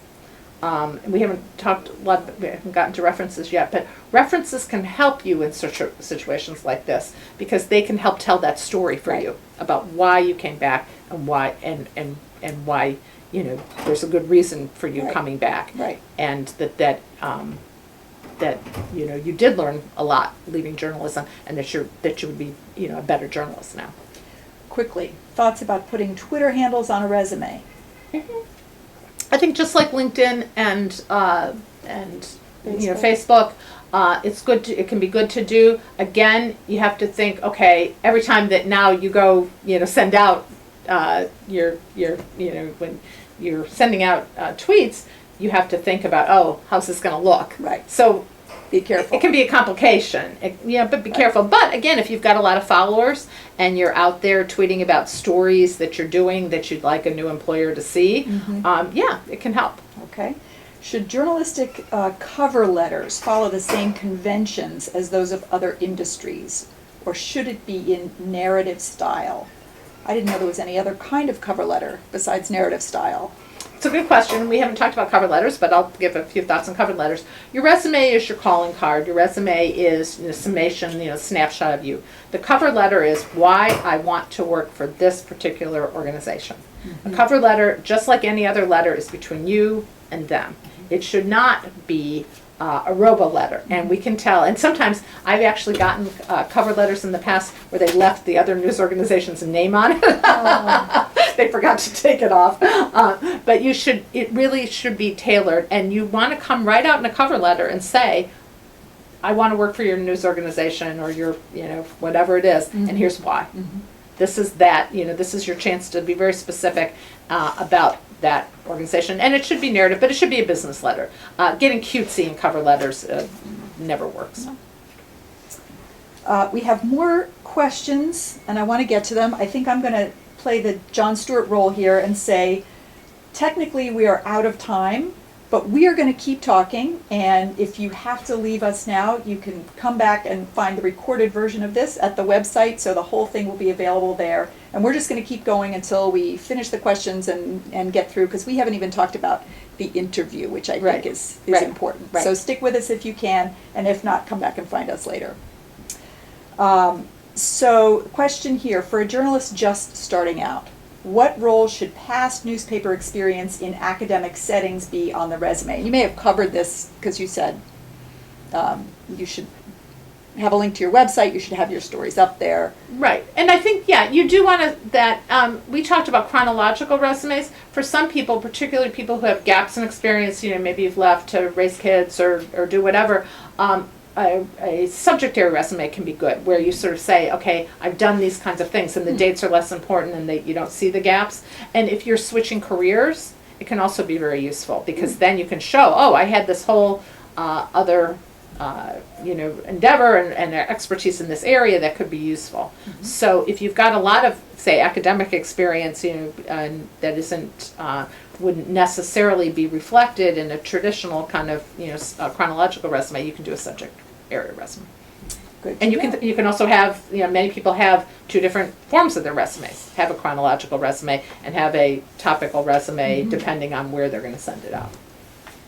We haven't talked a lot, we haven't gotten to references yet, but references can help you in situations like this, because they can help tell that story for you about why you came back and why and why there's a good reason for you Right. coming back. Right. And that you did learn a lot leaving journalism, and that you would be, a better journalist now. Quickly, thoughts about putting Twitter handles on a resume? I think just like LinkedIn and Facebook, it's good to, it can be good to do. Again, you have to think, okay, every time that now you go, send out when you're sending out tweets, you have to think about, oh, how's this going to look? Right. So Be careful. it can be a complication. But be careful. But again, if you've got a lot of followers and you're out there tweeting about stories that you're doing that you'd like a new employer to see, it can help. Okay. Should journalistic cover letters follow the same conventions as those of other industries, or should it be in narrative style? I didn't know there was any other kind of cover letter besides narrative style. It's a good question. We haven't talked about cover letters, but I'll give a few thoughts on cover letters. Your resume is your calling card. Your resume is summation, snapshot of you. The cover letter is why I want to work for this particular organization. A cover letter, just like any other letter, is between you and them. It should not be a robo letter, and we can tell. And sometimes I've actually gotten cover letters in the past where they left the other news organization's name on it. They forgot to take it off. But it really should be tailored, and you want to come right out in a cover letter and say, I want to work for your news organization or your, whatever it is, and here's why. This is that, this is your chance to be very specific about that organization. And it should be narrative, but it should be a business letter. Getting cutesy in cover letters never works. We have more questions, and I want to get to them. I think I'm going to play the Jon Stewart role here and say, technically we are out of time, but we are going to keep talking, and if you have to leave us now, you can come back and find the recorded version of this at the website, so the whole thing will be available there. And we're just going to keep going until we finish the questions and get through, because we haven't even talked about the interview, which I think is important. Right. So stick with us if you can, and if not, come back and find us later. So question here, for a journalist just starting out, what role should past newspaper experience in academic settings be on the resume? You may have covered this because you said you should have a link to your website, you should have your stories up there. Right. And I think, you do want to, we talked about chronological resumes. For some people, particularly people who have gaps in experience, maybe you've left to raise kids or do whatever, a subject area resume can be good, where you sort of say, okay, I've done these kinds of things, and the dates are less important, and you don't see the gaps. And if you're switching careers, it can also be very useful, because then you can show, oh, I had this whole other endeavor and expertise in this area that could be useful. So if you've got a lot of, say, academic experience, that isn't wouldn't necessarily be reflected in a traditional kind of chronological resume, you can do a subject area resume. Good. And you can also have, many people have two different forms of their resumes. Have a chronological resume and have a topical resume, depending on where they're going to send it out.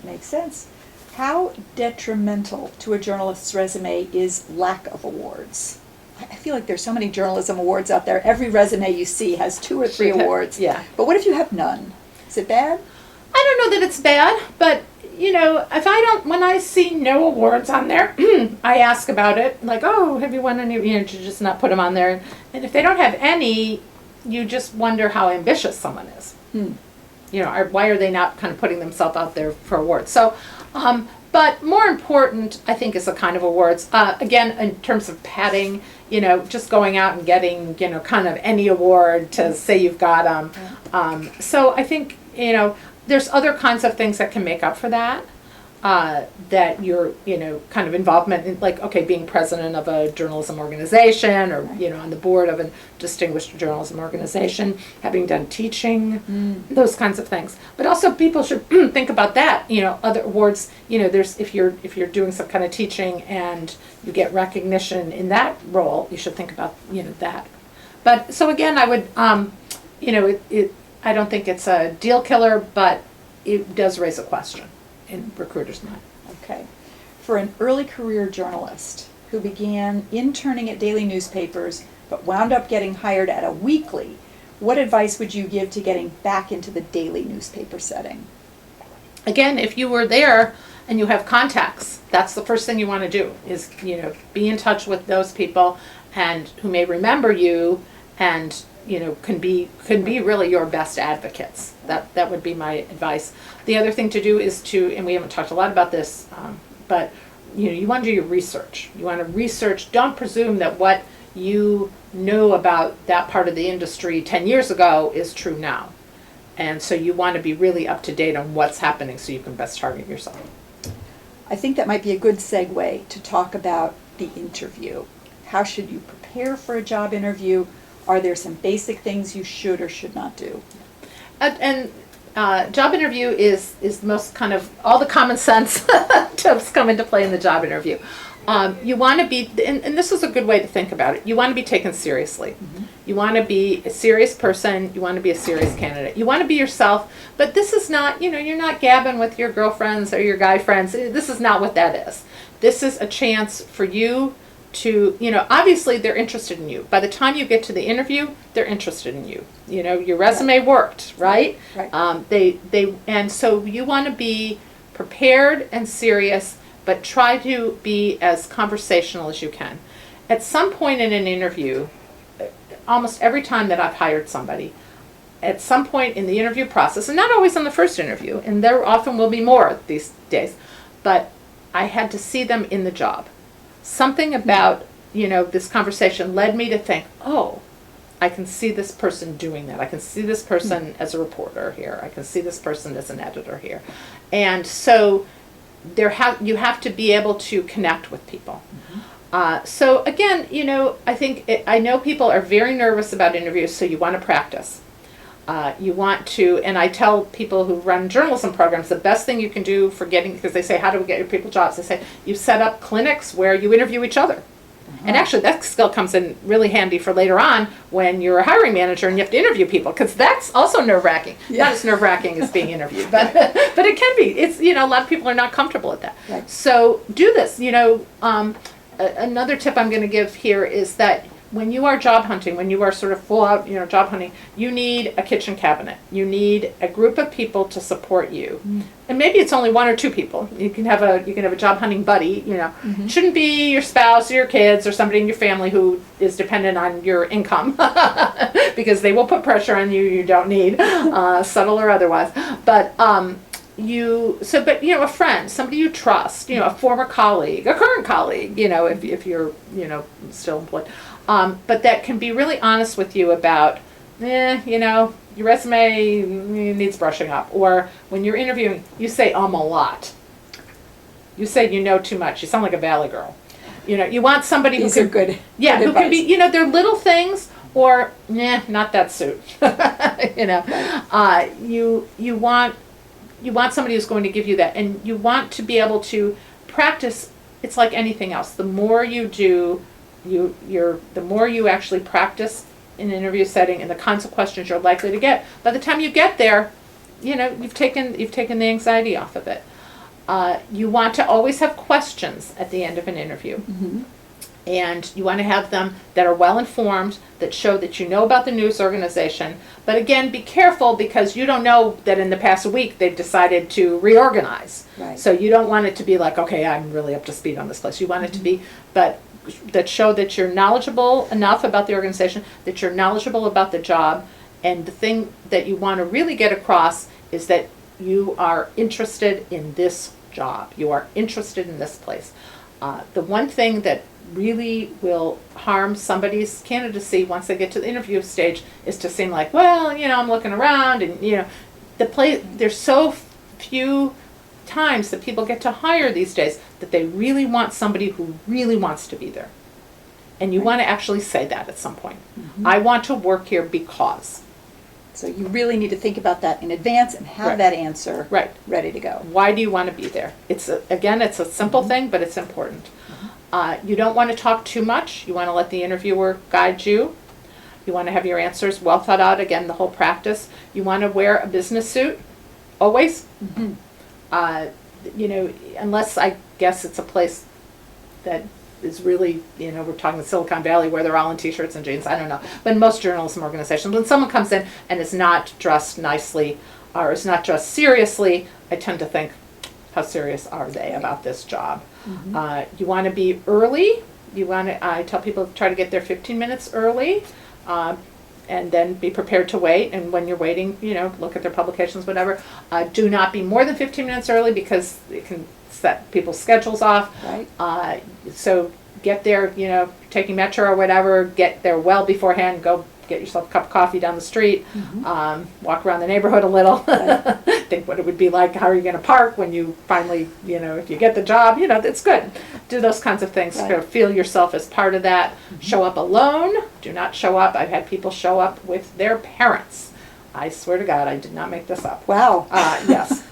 Makes sense. How detrimental to a journalist's resume is lack of awards? I feel like there's so many journalism awards out there. Every resume you see has 2 or 3 awards. Yeah. But what if you have none? Is it bad? I don't know that it's bad, but when I see no awards on there, I ask about it. Like, oh, have you won any? To just not put them on there. And if they don't have any, you just wonder how ambitious someone is. Why are they not kind of putting themselves out there for awards? So, but more important, I think, is the kind of awards. Again, in terms of padding, just going out and getting, kind of any award to say you've got them. So I think, there's other kinds of things that can make up for that. That your, kind of involvement in, like, okay, being president of a journalism organization, or, on the board of a distinguished journalism organization, having done teaching, those kinds of things. But also people should think about that, other awards, there's, if you're doing some kind of teaching and you get recognition in that role, you should think about, that. But, so again, I would, I don't think it's a deal killer, but it does raise a question in recruiters' mind. Okay. For an early career journalist who began interning at daily newspapers but wound up getting hired at a weekly, what advice would you give to getting back into the daily newspaper setting? Again, if you were there and you have contacts, that's the first thing you want to do is, be in touch with those people and who may remember you and, can be really your best advocates. That would be my advice. The other thing to do is and we haven't talked a lot about this, but you want to do your research. You want to research. Don't presume that what you knew about that part of the industry 10 years ago is true now. And so you want to be really up to date on what's happening so you can best target yourself. I think that might be a good segue to talk about the interview. How should you prepare for a job interview? Are there some basic things you should or should not do? And job interview is the most kind of, all the common sense tips come into play in the job interview. You want to be, and this is a good way to think about it, you want to be taken seriously. Mm-hmm. You want to be a serious person, you want to be a serious candidate. You want to be yourself, but this is not, you're not gabbing with your girlfriends or your guy friends. This is not what that is. This is a chance for you to, obviously they're interested in you. By the time you get to the interview, they're interested in you. Your resume worked, right? Right. And so you want to be prepared and serious, but try to be as conversational as you can. At some point in an interview, almost every time that I've hired somebody, at some point in the interview process, and not always on the first interview, and there often will be more these days, but I had to see them in the job. Something about, this conversation led me to think, oh, I can see this person doing that. I can see this person as a reporter here. I can see this person as an editor here. And so you have to be able to connect with people. Mm-hmm. So again, I know people are very nervous about interviews, so you want to practice. You want to, and I tell people who run journalism programs, the best thing you can do for because they say, how do we get your people jobs? They say, you set up clinics where you interview each other. Uh-huh. And actually that skill comes in really handy for later on when you're a hiring manager and you have to interview people, because that's also nerve-wracking. Yeah. Not as nerve-wracking as being interviewed, but but it can be. It's, a lot of people are not comfortable at that. Right. So do this. Another tip I'm going to give here is that when you are job hunting, when you are sort of full out, job hunting, you need a kitchen cabinet. You need a group of people to support you. Mm. And maybe it's only one or two people. You can have a job hunting buddy, Mm-hmm. It shouldn't be your spouse or your kids or somebody in your family who is dependent on your income because they will put pressure on you don't need, subtle or otherwise. But a friend, somebody you trust, a former colleague, a current colleague, if you're, still employed. But that can be really honest with you about, your resume needs brushing up. Or when you're interviewing, you say a lot. You say you know too much. You sound like a valley girl. You want somebody These who can, are good. Yeah, good who can be, they're little things. Or, not that suit. You want somebody who's going to give you that, and you want to be able to practice. It's like anything else. The more you do, the more you actually practice in an interview setting, and the kinds of questions you're likely to get. By the time you get there, you've taken the anxiety off of it. You want to always have questions at the end of an interview. Mm-hmm. And you want to have them that are well informed, that show that you know about the news organization. But again, be careful, because you don't know that in the past week they've decided to reorganize. Right. So you don't want it to be like, okay, I'm really up to speed on this place. You want it to be, but that show that you're knowledgeable enough about the organization, that you're knowledgeable about the job. And the thing that you want to really get across is that you are interested in this job. You are interested in this place. The one thing that really will harm somebody's candidacy once they get to the interview stage is to seem like, well, I'm looking around, and there's so few times that people get to hire these days that they really want somebody who really wants to be there. And you want to actually say that at some point. Mm-hmm. I want to work here because. So you really need to think about that in advance and have that answer ready to go. Why do you want to be there? It's a simple mm-hmm. thing, but it's important. Mm-hmm. You don't want to talk too much. You want to let the interviewer guide you. You want to have your answers well thought out. Again, the whole practice. You want to wear a business suit, always. Mm-hmm. Unless I guess it's a place that is really, we're talking Silicon Valley where they're all in t-shirts and jeans, I don't know. But in most journalism organizations, when someone comes in and is not dressed nicely or is not dressed seriously, I tend to think, how serious are they about this job? You want to be early. I tell people to try to get there 15 minutes early. And then be prepared to wait. And when you're waiting, look at their publications, whatever. Do not be more than 15 minutes early because it can set people's schedules off. Right. So get there, taking Metro or whatever, get there well beforehand, go get yourself a cup of coffee down the street, walk around the neighborhood a little, Right. think what it would be like, how are you going to park when you finally, if you get the job, it's good. Do those kinds of things. Right. Feel yourself as part of that. Show up alone. Do not show up. I've had people show up with their parents. I swear to God, I did not make this up. Wow. Yes.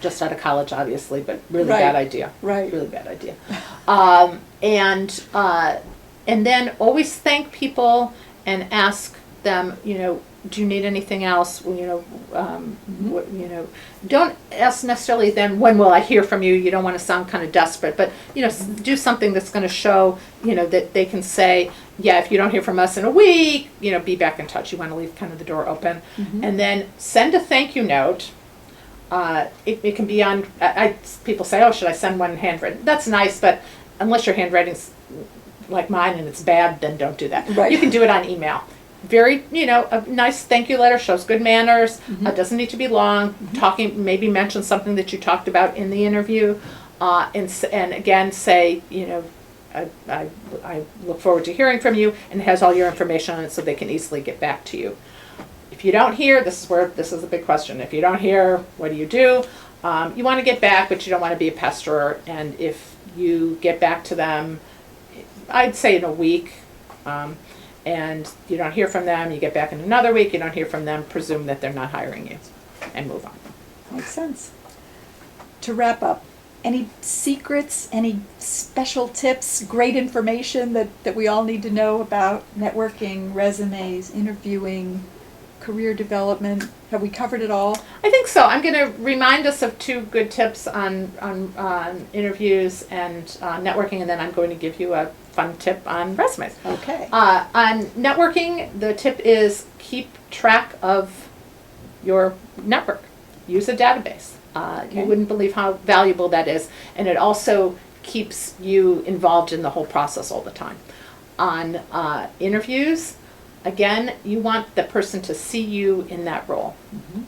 Just out of college, obviously, but really Right. bad idea. Right. Really bad idea. And then always thank people and ask them, do you need anything else? Don't ask necessarily then, when will I hear from you? You don't want to sound kind of desperate, but, do something that's going to show, that they can say, yeah, if you don't hear from us in a week, be back in touch. You want to leave kind of the door open. And then send a thank you note. It can be on, people say, oh, should I send one handwritten? That's nice, but unless your handwriting's like mine and it's bad, then don't do that. Right. You can do it on email. Very, a nice thank you letter, shows good manners, doesn't need to be long, maybe mention something that you talked about in the interview, and again say, I look forward to hearing from you, and it has all your information on it so they can easily get back to you. If you don't hear, this is a big question. If you don't hear, what do? You want to get back, but you don't want to be a pesterer. And if you get back to them, I'd say in a week, and you don't hear from them, you get back in another week, you don't hear from them, presume that they're not hiring you, and move on. Makes sense. To wrap up, any secrets, any special tips, great information that we all need to know about networking, resumes, interviewing, career development? Have we covered it all? I think so. I'm going to remind us of 2 good tips on interviews and networking, and then I'm going to give you a fun tip on resumes. Okay. On networking, the tip is keep track of your network. Use a database. Okay. You wouldn't believe how valuable that is, and it also keeps you involved in the whole process all the time. On interviews, again, you want the person to see you in that role.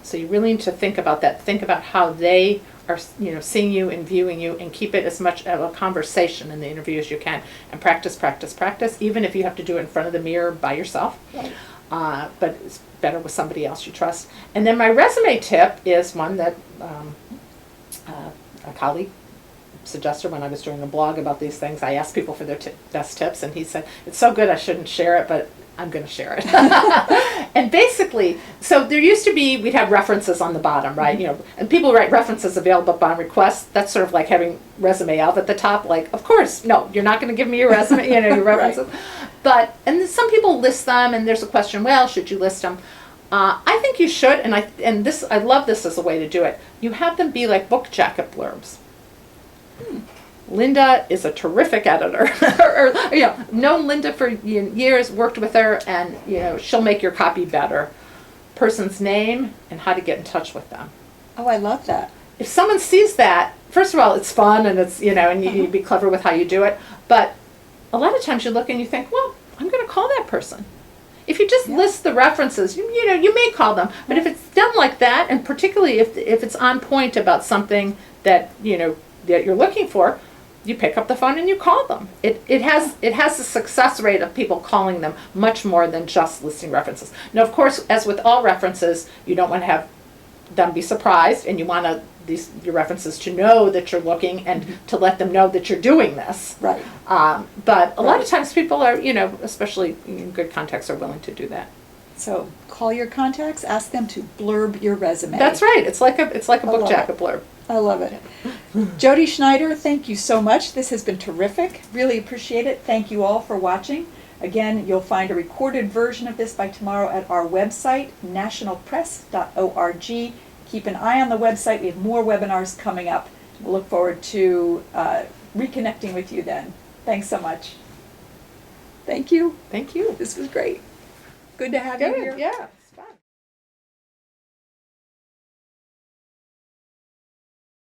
So you really need to think about that. Think about how they are, seeing you and viewing you, and keep it as much of a conversation in the interview as you can. And practice, practice, practice, even if you have to do it in front of the mirror by yourself. Right. But it's better with somebody else you trust. And then my resume tip is one that a colleague suggested when I was doing a blog about these things. I asked people for their best tips, and he said, it's so good I shouldn't share it, but I'm going to share it. And basically, so there used to be, we'd have references on the bottom, right? And people write references available upon request. That's sort of like having resume out at the top. Like, of course, no, you're not going to give me your resume, your references. Right. But, and then some people list them, and there's a question, well, should you list them? I think you should, and I love this as a way to do it. You have them be like book jacket blurbs. Linda is a terrific editor. Known Linda for years, worked with her, and she'll make your copy better. Person's name and how to get in touch with them. Oh, I love that. If someone sees that, first of all, it's fun, and it's and you be clever with how you do it. But a lot of times you look and you think, well, I'm going to call that person. If you just list the references, you may call them. But if it's done like that, and particularly if it's on point about something that that you're looking for, you pick up the phone and you call them. It has a success rate of people calling them much more than just listing references. Now, of course, as with all references, you don't want to have them be surprised, and you want your references to know that you're looking and to let them know that you're doing this. Right. But a lot of times people are, especially in good contexts, are willing to do that. So call your contacts, ask them to blurb your resume. That's right. It's like a book jacket blurb. I love it. Jodi Schneider, thank you so much. This has been terrific. Really appreciate it. Thank you all for watching. Again, you'll find a recorded version of this by tomorrow at our website, nationalpress.org. Keep an eye on the website. We have more webinars coming up. We'll look forward to reconnecting with you then. Thanks so much. Thank you. Thank you. This was great. Good to have you here. Good, yeah.